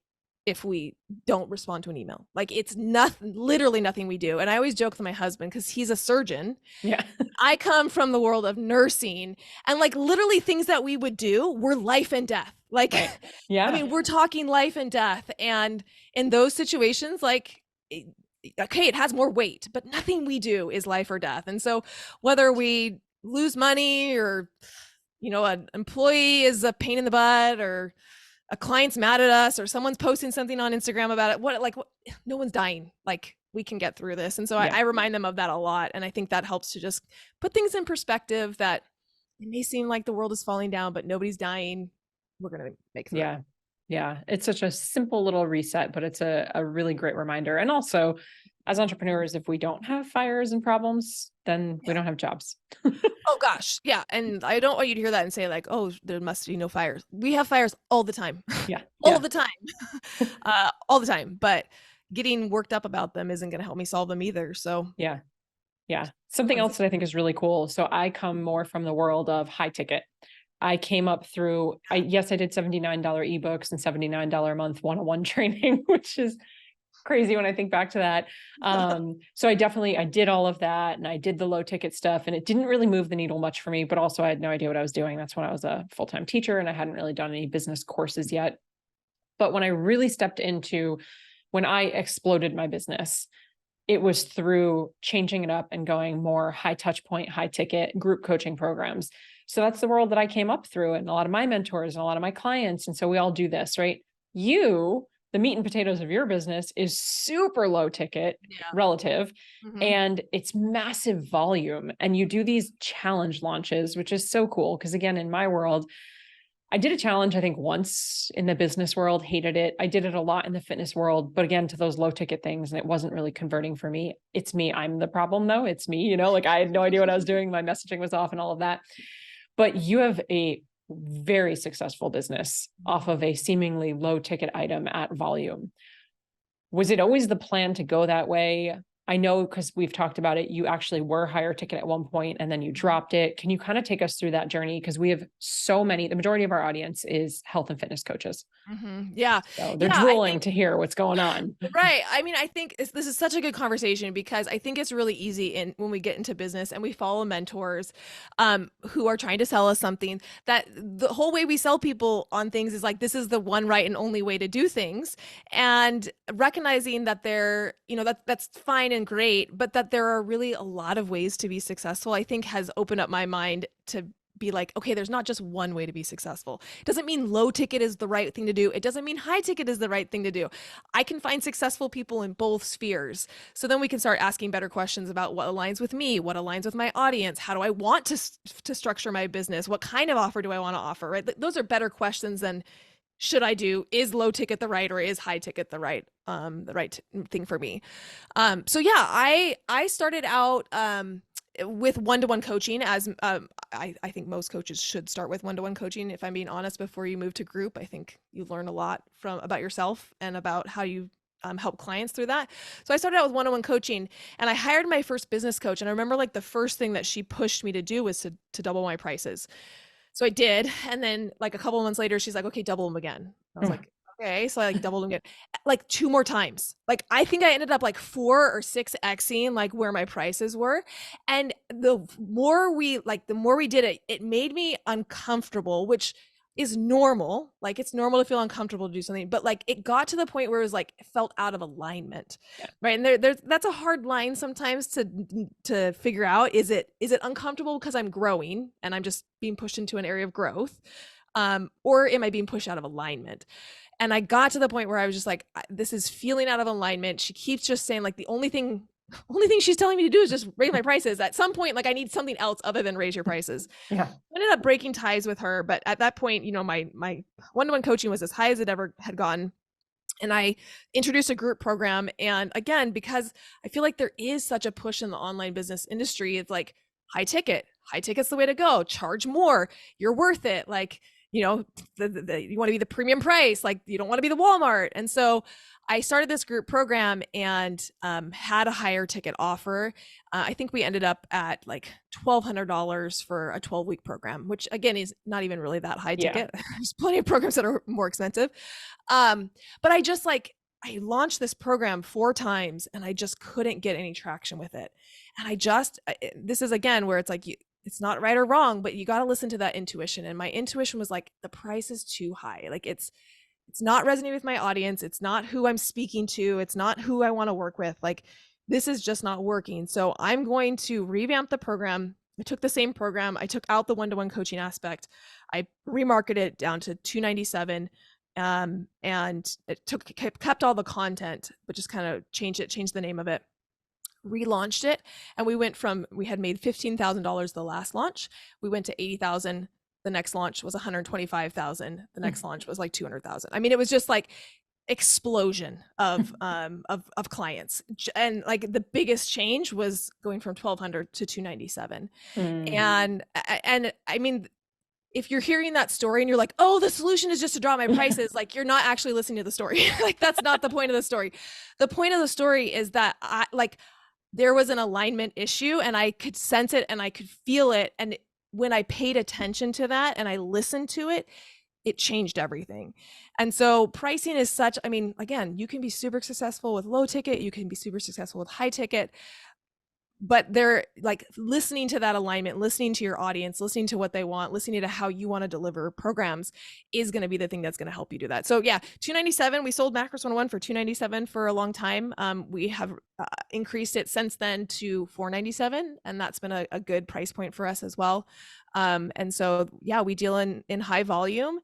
if we don't respond to an email. Like, it's nothing, literally nothing we do. And I always joke with my husband, because he's a surgeon. Yeah. I come from the world of nursing, and like literally things that we would do were life and death. Like, yeah, I mean, we're talking life and death. And in those situations, like, okay, it has more weight, but nothing we do is life or death. And so whether we lose money, or, an employee is a pain in the butt, or a client's mad at us, or someone's posting something on Instagram about it, no one's dying. Like, we can get through this. And so I remind them of that a lot. And I think that helps to just put things in perspective, that it may seem like the world is falling down, but nobody's dying. We're going to make through it. Yeah. It's such a simple little reset, but it's a really great reminder. And also, as entrepreneurs, if we don't have fires and problems, then we don't have jobs. Oh gosh. Yeah. And I don't want you to hear that and say like, oh, there must be no fires. We have fires all the time. Yeah. All the time. All the time. But getting worked up about them isn't going to help me solve them either. So Yeah. Yeah. Something else that I think is really cool. So I come more from the world of high ticket. I came up through, I did $79 ebooks and $79 a month one-on-one training, which is crazy when I think back to that. So I did all of that, and I did the low ticket stuff, and it didn't really move the needle much for me, but also I had no idea what I was doing. That's when I was a full-time teacher and I hadn't really done any business courses yet. But when I really stepped into, when I exploded my business, it was through changing it up and going more high touch point, high ticket group coaching programs. So that's the world that I came up through, and a lot of my mentors and a lot of my clients. And so we all do this, right? The meat and potatoes of your business is super low ticket relative, and it's massive volume. And you do these challenge launches, which is so cool. Because again, in my world, I did a challenge, I think once in the business world, hated it. I did it a lot in the fitness world, but again, to those low ticket things, and it wasn't really converting for me. It's me. I'm the problem though. It's me, like I had no idea what I was doing. My messaging was off and all of that. But you have a very successful business off of a seemingly low ticket item at volume. Was it always the plan to go that way? I know, because we've talked about it, you actually were higher ticket at one point and then you dropped it. Can you kind of take us through that journey? Because we have the majority of our audience is health and fitness coaches. Yeah. So they're drooling to hear what's going on. Right. I mean, I think this is such a good conversation, because I think it's really easy when we get into business and we follow mentors who are trying to sell us something, that the whole way we sell people on things is like, this is the one right and only way to do things. And recognizing that that's fine and great, but that there are really a lot of ways to be successful, I think has opened up my mind to be like, okay, there's not just one way to be successful. It doesn't mean low ticket is the right thing to do. It doesn't mean high ticket is the right thing to do. I can find successful people in both spheres. So then we can start asking better questions about what aligns with me, what aligns with my audience, how do I want to structure my business, what kind of offer do I want to offer, right? Those are better questions than is low ticket the right, or is high ticket the right thing for me. So yeah, I started out with one-to-one coaching, as I think most coaches should start with one-to-one coaching. If I'm being honest, before you move to group, I think you learn a lot about yourself and about how you help clients through that. So I started out with one-on-one coaching, and I hired my first business coach. And I remember like the first thing that she pushed me to do was to double my prices. So I did. And then like a couple of months later, she's like, okay, double them again. I was like, okay. So I like doubled them again, like 2 more times. Like, I think I ended up like 4 or 6xing like where my prices were. And the more we did it, it made me uncomfortable, which is normal. Like, it's normal to feel uncomfortable to do something, but like it got to the point where it was like, it felt out of alignment. Right. And that's a hard line sometimes to figure out. Is it uncomfortable because I'm growing and I'm just being pushed into an area of growth? Or am I being pushed out of alignment? And I got to the point where I was just like, this is feeling out of alignment. She keeps just saying like, the only thing she's telling me to do is just raise my prices. At some point, like, I need something else other than raise your prices. I ended up breaking ties with her. But at that point, my one-to-one coaching was as high as it ever had gotten. And I introduced a group program. And again, because I feel like there is such a push in the online business industry, it's like high ticket's the way to go. Charge more. You're worth it. Like, you want to be the premium price. Like, you don't want to be the Walmart. And so I started this group program and had a higher ticket offer. I think we ended up at like $1,200 for a 12-week program, which again is not even really that high ticket. There's plenty of programs that are more expensive. But I launched this program 4 times and I just couldn't get any traction with it. And this is again where it's like, it's not right or wrong, but you got to listen to that intuition. And my intuition was like, the price is too high. Like, it's not resonating with my audience. It's not who I'm speaking to. It's not who I want to work with. Like, this is just not working. So I'm going to revamp the program. I took the same program. I took out the one-to-one coaching aspect. I remarketed it down to $297. And it kept all the content, but just kind of changed the name of it, relaunched it. And we had made $15,000 the last launch. We went to 80,000. The next launch was 125,000. The next launch was like 200,000. I mean, it was just like explosion of clients. And like the biggest change was going from 1,200 to 297. And I mean, if you're hearing that story and you're like, oh, the solution is just to drop my prices, like you're not actually listening to the story. Like that's not the point of the story. The point of the story is that there was an alignment issue and I could sense it and I could feel it. And when I paid attention to that and I listened to it, it changed everything. And so pricing is such, I mean, again, you can be super successful with low ticket, you can be super successful with high ticket, but they're like listening to that alignment, listening to your audience, listening to what they want, listening to how you want to deliver programs is going to be the thing that's going to help you do that. So yeah, $297, we sold Macros 101 for $297 for a long time. We have increased it since then to $497, and that's been a good price point for us as well. And so yeah, we deal in high volume.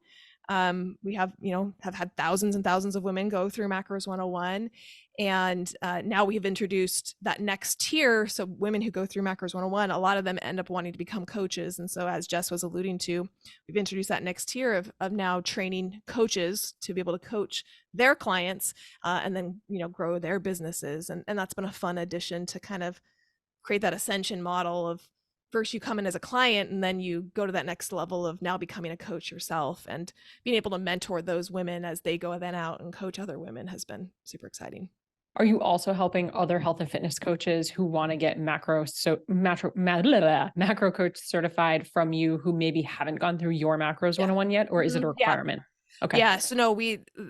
We have had thousands and thousands of women go through Macros 101. And now we have introduced that next tier. So women who go through Macros 101, a lot of them end up wanting to become coaches. And so as Jess was alluding to, we've introduced that next tier of now training coaches to be able to coach their clients and then, grow their businesses. And that's been a fun addition to kind of create that ascension model of first you come in as a client and then you go to that next level of now becoming a coach yourself, and being able to mentor those women as they go then out and coach other women has been super exciting. Are you also helping other health and fitness coaches who want to get macro coach certified from you, who maybe haven't gone through your Macros 101 yet, or is it a requirement? Okay. Yeah. So no,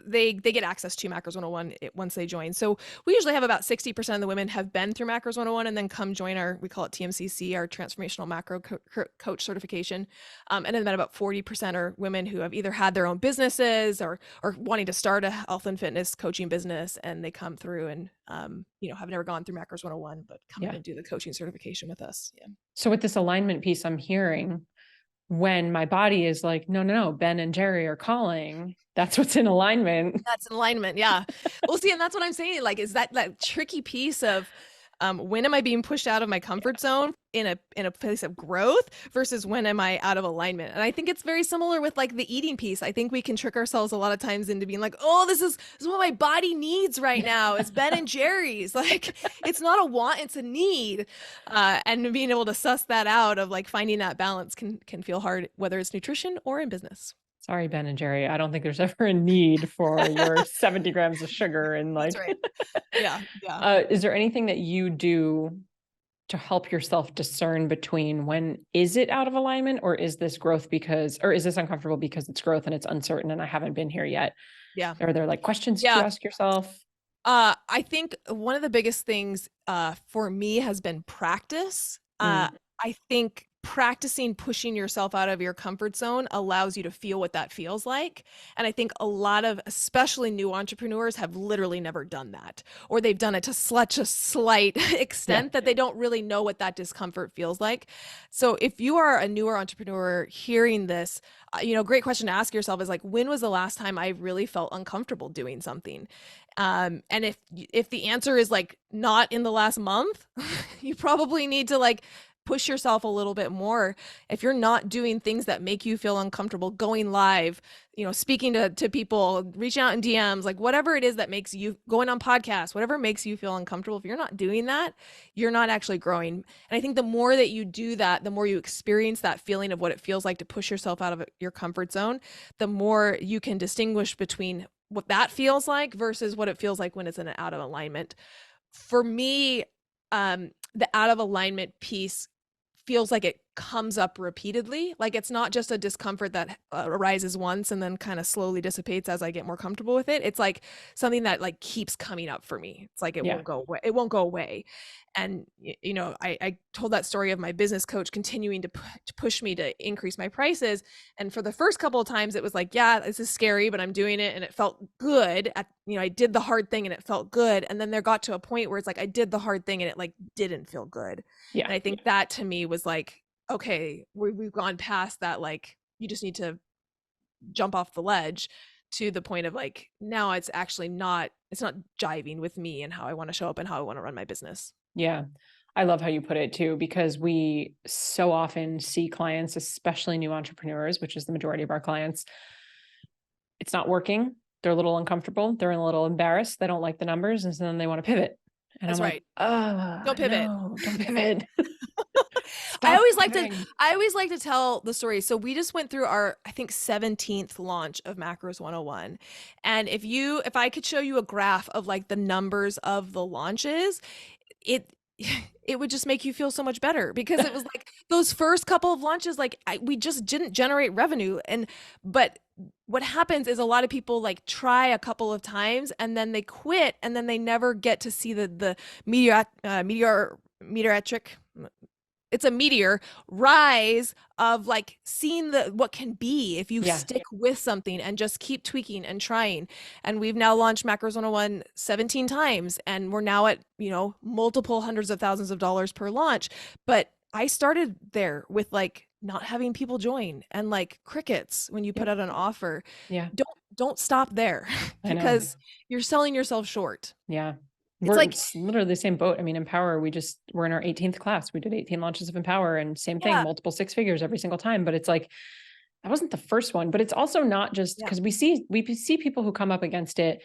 they get access to Macros 101 once they join. So we usually have about 60% of the women have been through Macros 101 and then come join we call it TMCC, our Transformational Macro Coach Certification. And then about 40% are women who have either had their own businesses or wanting to start a health and fitness coaching business, and they come through and have never gone through Macros 101, but come in and do the coaching certification with us. Yeah. So with this alignment piece, I'm hearing, when my body is like, no, Ben and Jerry are calling, that's what's in alignment. That's in alignment. Yeah. Well, see, and that's what I'm saying. Like, is that tricky piece of when am I being pushed out of my comfort zone in a place of growth versus when am I out of alignment? And I think it's very similar with like the eating piece. I think we can trick ourselves a lot of times into being like, oh, this is what my body needs right now. It's Ben and Jerry's. Like, it's not a want, it's a need. And being able to suss that out of like finding that balance can feel hard, whether it's nutrition or in business. Sorry, Ben and Jerry. I don't think there's ever a need for your 70 grams of sugar and like. That's right. Yeah. Is there anything that you do to help yourself discern between when is it out of alignment, or is this growth or is this uncomfortable because it's growth and it's uncertain and I haven't been here yet? Yeah. Are there like questions to ask yourself? I think one of the biggest things for me has been practice. I think practicing pushing yourself out of your comfort zone allows you to feel what that feels like. And I think a lot of, especially new entrepreneurs, have literally never done that, or they've done it to such a slight extent that they don't really know what that discomfort feels like. So if you are a newer entrepreneur hearing this, great question to ask yourself is like, when was the last time I really felt uncomfortable doing something? And if the answer is like not in the last month, you probably need to like push yourself a little bit more. If you're not doing things that make you feel uncomfortable, going live, speaking to people, reaching out in DMs, like whatever it is that makes you, going on podcasts, whatever makes you feel uncomfortable, if you're not doing that, you're not actually growing. And I think the more that you do that, the more you experience that feeling of what it feels like to push yourself out of your comfort zone, the more you can distinguish between what that feels like versus what it feels like when it's in an out of alignment. For me, the out of alignment piece feels like it comes up repeatedly. Like it's not just a discomfort that arises once and then kind of slowly dissipates as I get more comfortable with it. It's like something that like keeps coming up for me. It's like it won't go away. It won't go away. And I told that story of my business coach continuing to push me to increase my prices. And for the first couple of times, it was like, yeah, this is scary, but I'm doing it, and it felt good. I did the hard thing, and it felt good. And then there got to a point where it's like I did the hard thing, and it like didn't feel good. Yeah. And I think that to me was like, okay, we've gone past that. Like you just need to jump off the ledge to the point of like, now it's actually not jiving with me and how I want to show up and how I want to run my business. Yeah. I love how you put it too, because we so often see clients, especially new entrepreneurs, which is the majority of our clients. It's not working. They're a little uncomfortable. They're a little embarrassed. They don't like the numbers. And so then they want to pivot. And That's I'm like, right. oh, Don't pivot. no, don't pivot. I Stop always like to pivoting. I always like to tell the story. So we just went through our, I think, 17th launch of Macros 101. And if I could show you a graph of like the numbers of the launches, it it would just make you feel so much better, because it was like those first couple of launches, like we just didn't generate revenue. But what happens is a lot of people like try a couple of times and then they quit, and then they never get to see the meteoric, it's a meteor rise of like seeing what can be if you Yeah. stick with something and just keep tweaking and trying. And we've now launched Macros 101 17 times, and we're now at, multiple hundreds of thousands of dollars per launch. But I started there with like not having people join and like crickets when you put out an offer. Yeah. Don't stop there I know. because you're selling yourself short. Yeah. It's We're like, literally the same boat. I mean, Empower, we're in our 18th class. We did 18 launches of Empower, and same thing, yeah, multiple six figures every single time. But it's like, that wasn't the first one, but it's also not just yeah, because we see people who come up against it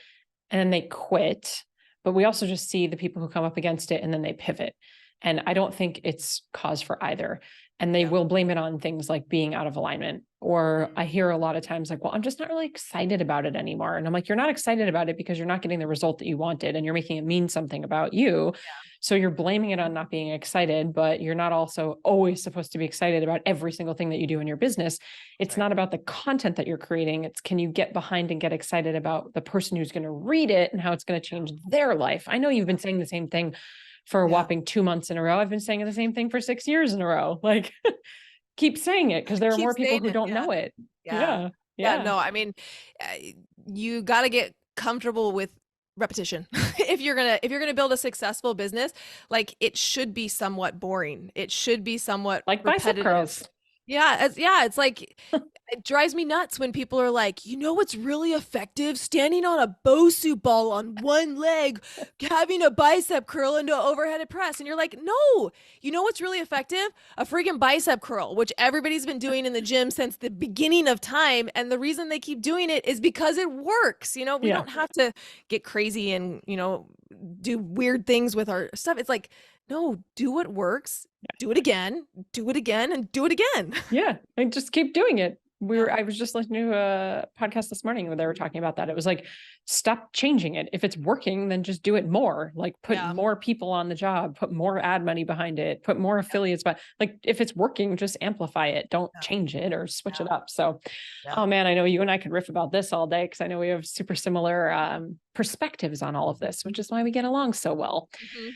and then they quit, but we also just see the people who come up against it and then they pivot. And I don't think it's cause for either. And they Yeah. will blame it on things like being out of alignment. Or I hear a lot of times like, well, I'm just not really excited about it anymore. And I'm like, you're not excited about it because you're not getting the result that you wanted, and you're making it mean something about you. So you're blaming it on not being excited, but you're not also always supposed to be excited about every single thing that you do in your business. It's Right. not about the content that you're creating. It's, can you get behind and get excited about the person who's going to read it and how it's going to change their life? I know you've been saying the same thing for a whopping 2 months in a row. I've been saying the same thing for 6 years in a row. Like, keep saying it, because there are Keep more people saying who it. don't Yeah. know it. Yeah. Yeah. Yeah. Yeah. No, I mean, you got to get comfortable with repetition. If you're going to build a successful business, like it should be somewhat boring. It should be somewhat Like bicep repetitive. curls. Yeah, it's like it drives me nuts when people are like, what's really effective? Standing on a Bosu ball on one leg, having a bicep curl into an overhead press. And you're like, no, what's really effective? A freaking bicep curl, which everybody's been doing in the gym since the beginning of time. And the reason they keep doing it is because it works. We don't have to get crazy and, do weird things with our stuff. It's like, no, do what works, do it again, and do it again. Yeah. And just keep doing it. I was just listening to a podcast this morning where they were talking about that. It was like, stop changing it. If it's working, then just do it more. Like, put more people on the job, put more ad money behind it, put more affiliates, but like, if it's working, just amplify it. Don't change it or switch it up. So, oh man, I know you and I could riff about this all day, because I know we have super similar perspectives on all of this, which is why we get along so well. Mm-hmm.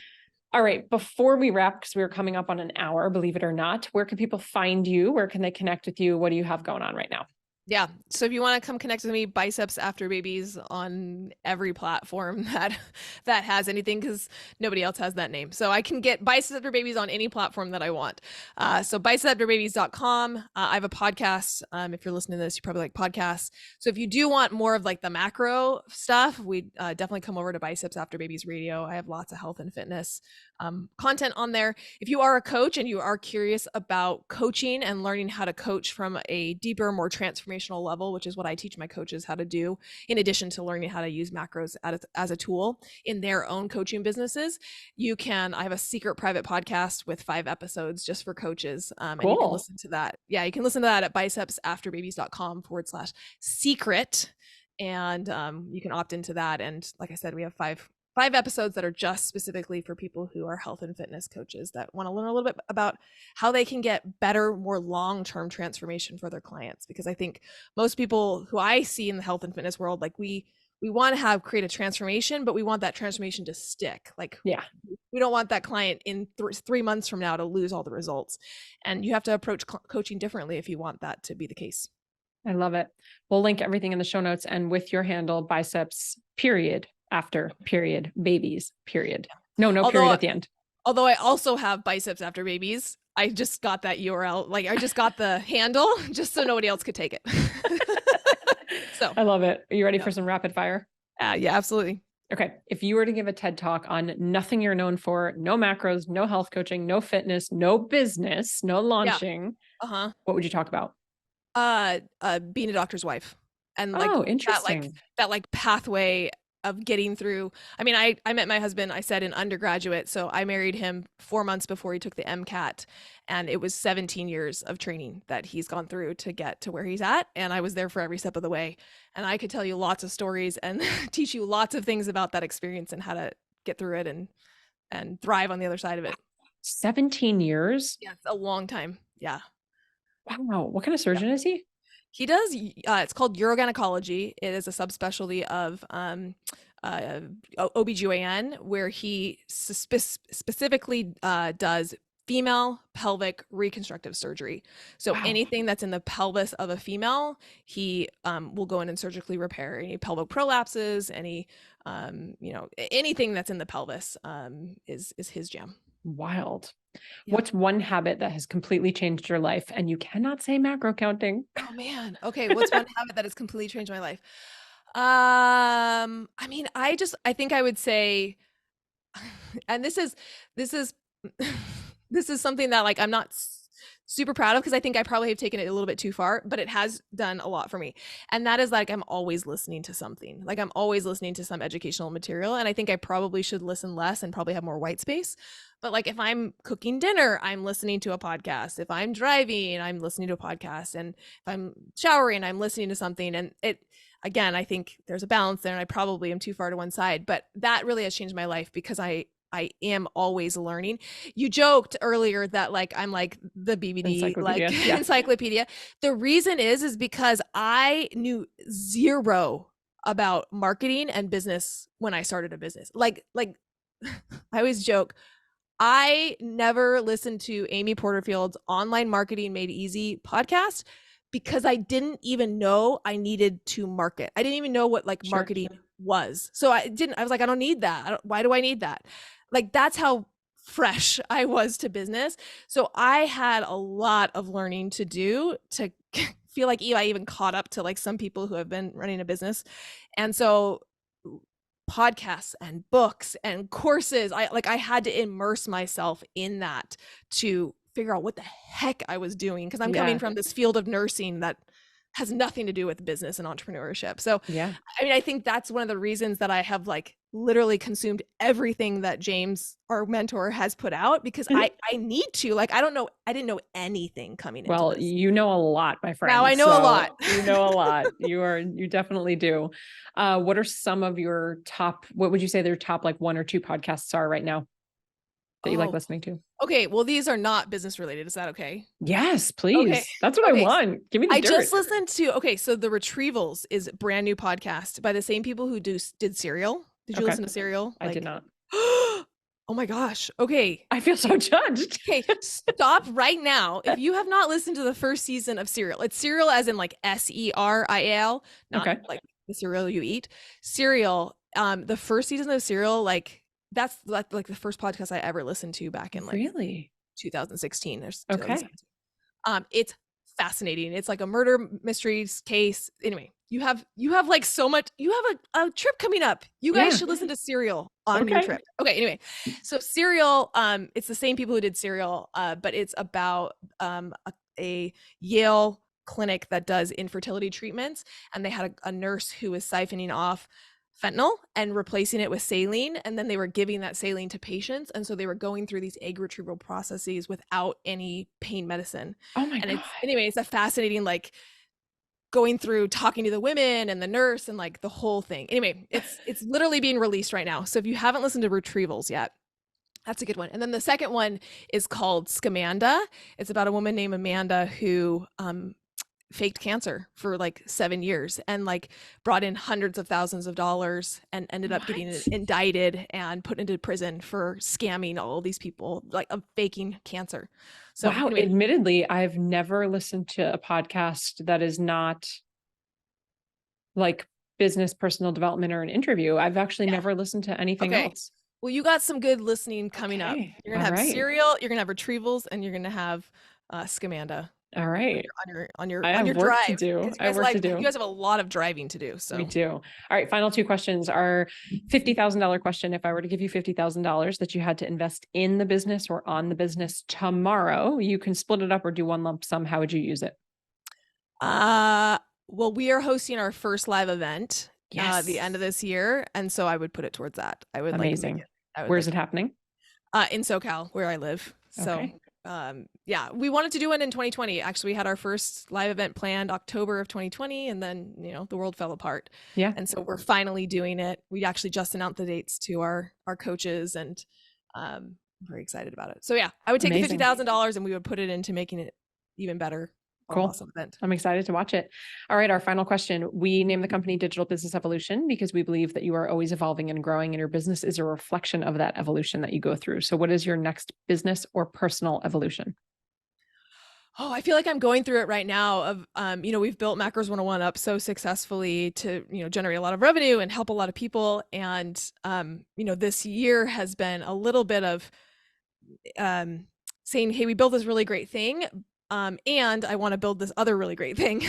All right. Before we wrap, because we're coming up on an hour, believe it or not, where can people find you? Where can they connect with you? What do you have going on right now? Yeah. So if you want to come connect with me, Biceps After Babies on every platform that has anything, because nobody else has that name. So I can get Biceps After Babies on any platform that I want. So bicepsafterbabies.com. I have a podcast. If you're listening to this, you probably like podcasts. So if you do want more of like the macro stuff, we definitely come over to Biceps After Babies Radio. I have lots of health and fitness content on there. If you are a coach and you are curious about coaching and learning how to coach from a deeper, more transformational level, which is what I teach my coaches how to do, in addition to learning how to use macros as a tool in their own coaching businesses, I have a secret private podcast with 5 episodes just for coaches. And you can listen to that. Yeah, you can listen to that at bicepsafterbabies.com/secret. And you can opt into that. And like I said, we have 5 episodes that are just specifically for people who are health and fitness coaches that want to learn a little bit about how they can get better, more long-term transformation for their clients. Because I think most people who I see in the health and fitness world, like we want to create a transformation, but we want that transformation to stick. Like, we don't want that client in 3 months from now to lose all the results. And you have to approach coaching differently if you want that to be the case. I love it. We'll link everything in the show notes, and with your handle, biceps after babies. No period at the end. Although I also have Biceps After Babies. I just got that URL. Like, I just got the handle just so nobody else could take it. So I love it. Are you ready for some rapid fire? Yeah, absolutely. Okay. If you were to give a TED talk on nothing you're known for, no macros, no health coaching, no fitness, no business, no launching, what would you talk about? Being a doctor's wife, and like interesting. that pathway of getting through. I mean, I met my husband, I said, in undergraduate. So I married him 4 months before he took the MCAT. And it was 17 years of training that he's gone through to get to where he's at. And I was there for every step of the way. And I could tell you lots of stories and teach you lots of things about that experience and how to get through it and thrive on the other side of it. 17 years? Yeah, it's a long time. Yeah. Wow. What kind of surgeon is he? He does, it's called urogynecology. It is a subspecialty of OBGYN, where he specifically does female pelvic reconstructive surgery. So Wow. anything that's in the pelvis of a female, he will go in and surgically repair any pelvic prolapses, any, anything that's in the pelvis is his jam. Wild. Yeah. What's one habit that has completely changed your life? And you cannot say macro counting. Oh man. Okay. What's one habit that has completely changed my life? I mean, I think I would say, and this is this is something that like I'm not super proud of, because I think I probably have taken it a little bit too far, but it has done a lot for me. And that is like, I'm always listening to something. Like I'm always listening to some educational material. And I think I probably should listen less and probably have more white space. But like if I'm cooking dinner, I'm listening to a podcast. If I'm driving, I'm listening to a podcast. And if I'm showering, I'm listening to something. And again, I think there's a balance there, and I probably am too far to one side, but that really has changed my life because I am always learning. You joked earlier that like I'm like the BBD Encyclopedia. like Yeah. encyclopedia. The reason is because I knew zero about marketing and business when I started a business. Like I always joke, I never listened to Amy Porterfield's Online Marketing Made Easy podcast because I didn't even know I needed to market. I didn't even know what like marketing was. So I was like, I don't need that. Why do I need that? Like that's how fresh I was to business. So I had a lot of learning to do to feel like I even caught up to like some people who have been running a business. And so podcasts and books and courses, I had to immerse myself in that to figure out what the heck I was doing, because I'm coming from this field of nursing that has nothing to do with business and entrepreneurship. So Yeah. I mean, I think that's one of the reasons that I have like literally consumed everything that James, our mentor, has put out, because I need to. Like I didn't know anything coming into Well, this. you know a lot, my friend. Now I know a lot. You know a lot. You definitely do. What are some of your top, what would you say their top like one or two podcasts are right now that you like listening to? Okay, well, these are not business related. Is that okay? Yes, please. Okay. That's what I want. Give me the dirt. I just listened to, so The Retrievals is a brand new podcast by the same people who did Serial. Did you listen to Serial? I did not. Oh my gosh. Okay. I feel so judged. Okay, stop right now. If you have not listened to the first season of Serial, it's Serial as in like Serial, not like the cereal you eat. Serial, the first season of Serial, like that's like the first podcast I ever listened to back in like 2016 or 2017. It's fascinating. It's like a murder mysteries case. Anyway, you have like so much. You have a trip coming up. You guys should listen to Serial on your trip. Okay. Anyway, so Serial, it's the same people who did Serial, but it's about a Yale clinic that does infertility treatments, and they had a nurse who was siphoning off fentanyl and replacing it with saline, and then they were giving that saline to patients, and so they were going through these egg retrieval processes without any pain medicine. Oh my god. It's a fascinating like going through talking to the women and the nurse and like the whole thing. Anyway, it's literally being released right now. So if you haven't listened to Retrievals yet, that's a good one. And then the second one is called Scamanda. It's about a woman named Amanda who faked cancer for like 7 years and like brought in hundreds of thousands of dollars and ended up getting indicted and put into prison for scamming all these people, like of faking cancer. So wow. Anyway. Admittedly, I've never listened to a podcast that is not like business, personal development, or an interview. I've actually never listened to anything else. Well, you got some good listening coming up. You're gonna have Serial, you're gonna have Retrievals, and you're gonna have Scamanda. All right. On your drive to do. I have work to do. You guys have a lot of driving to do. So we do. All right. Final two questions are $50,000 question. If I were to give you $50,000 that you had to invest in the business or on the business tomorrow, you can split it up or do one lump sum. How would you use it? Well, we are hosting our first live event the end of this year. And so I would put it towards that. I would Amazing. like Where's it happening? In SoCal, where I live. So Okay. yeah, we wanted to do it in 2020. Actually, we had our first live event planned October of 2020, and then, the world fell apart. Yeah. And so we're finally doing it. We actually just announced the dates to our coaches, and I'm very excited about it. So yeah, I would take the $50,000 and we would put it into making it even better. Cool. Awesome event. I'm excited to watch it. All right. Our final question. We name the company Digital Business Evolution because we believe that you are always evolving and growing, and your business is a reflection of that evolution that you go through. So what is your next business or personal evolution? Oh, I feel like I'm going through it right now of, we've built Macros 101 up so successfully to, generate a lot of revenue and help a lot of people. And, this year has been a little bit of saying, hey, we built this really great thing. And I want to build this other really great thing.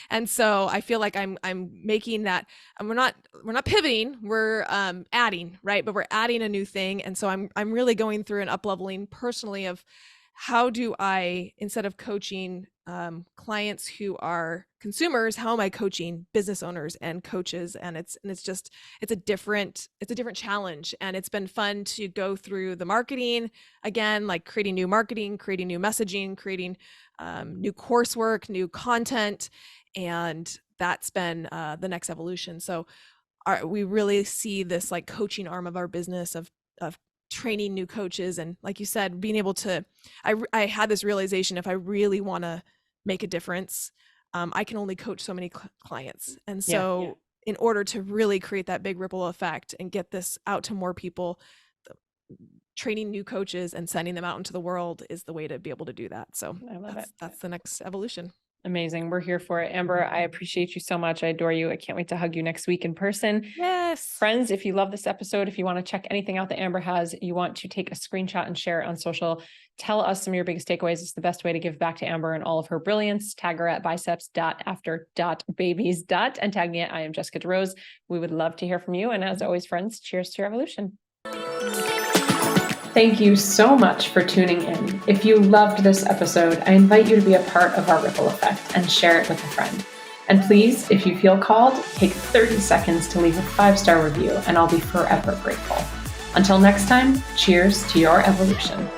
And so I feel like I'm making that, and we're not pivoting, we're adding, right? But we're adding a new thing. And so I'm really going through an up-leveling personally of how do I, instead of coaching clients who are consumers, how am I coaching business owners and coaches? And it's a different challenge. And it's been fun to go through the marketing again, like creating new marketing, creating new messaging, creating new coursework, new content. And that's been the next evolution. So we really see this like coaching arm of our business of training new coaches. And like you said, being able to, I had this realization, if I really want to make a difference, I can only coach so many clients. And so in order to really create that big ripple effect and get this out to more people, training new coaches and sending them out into the world is the way to be able to do that. So I love it. That's the next evolution. Amazing. We're here for it. Amber, I appreciate you so much. I adore you. I can't wait to hug you next week in person. Yes. Friends, if you love this episode, if you want to check anything out that Amber has, you want to take a screenshot and share it on social, tell us some of your biggest takeaways. It's the best way to give back to Amber and all of her brilliance. Tag her at biceps.after.babies. And tag me at I am Jessica DeRose. We would love to hear from you. And as always, friends, cheers to your evolution. Thank you so much for tuning in. If you loved this episode, I invite you to be a part of our ripple effect and share it with a friend. And please, if you feel called, take 30 seconds to leave a 5-star review, and I'll be forever grateful. Until next time, cheers to your evolution.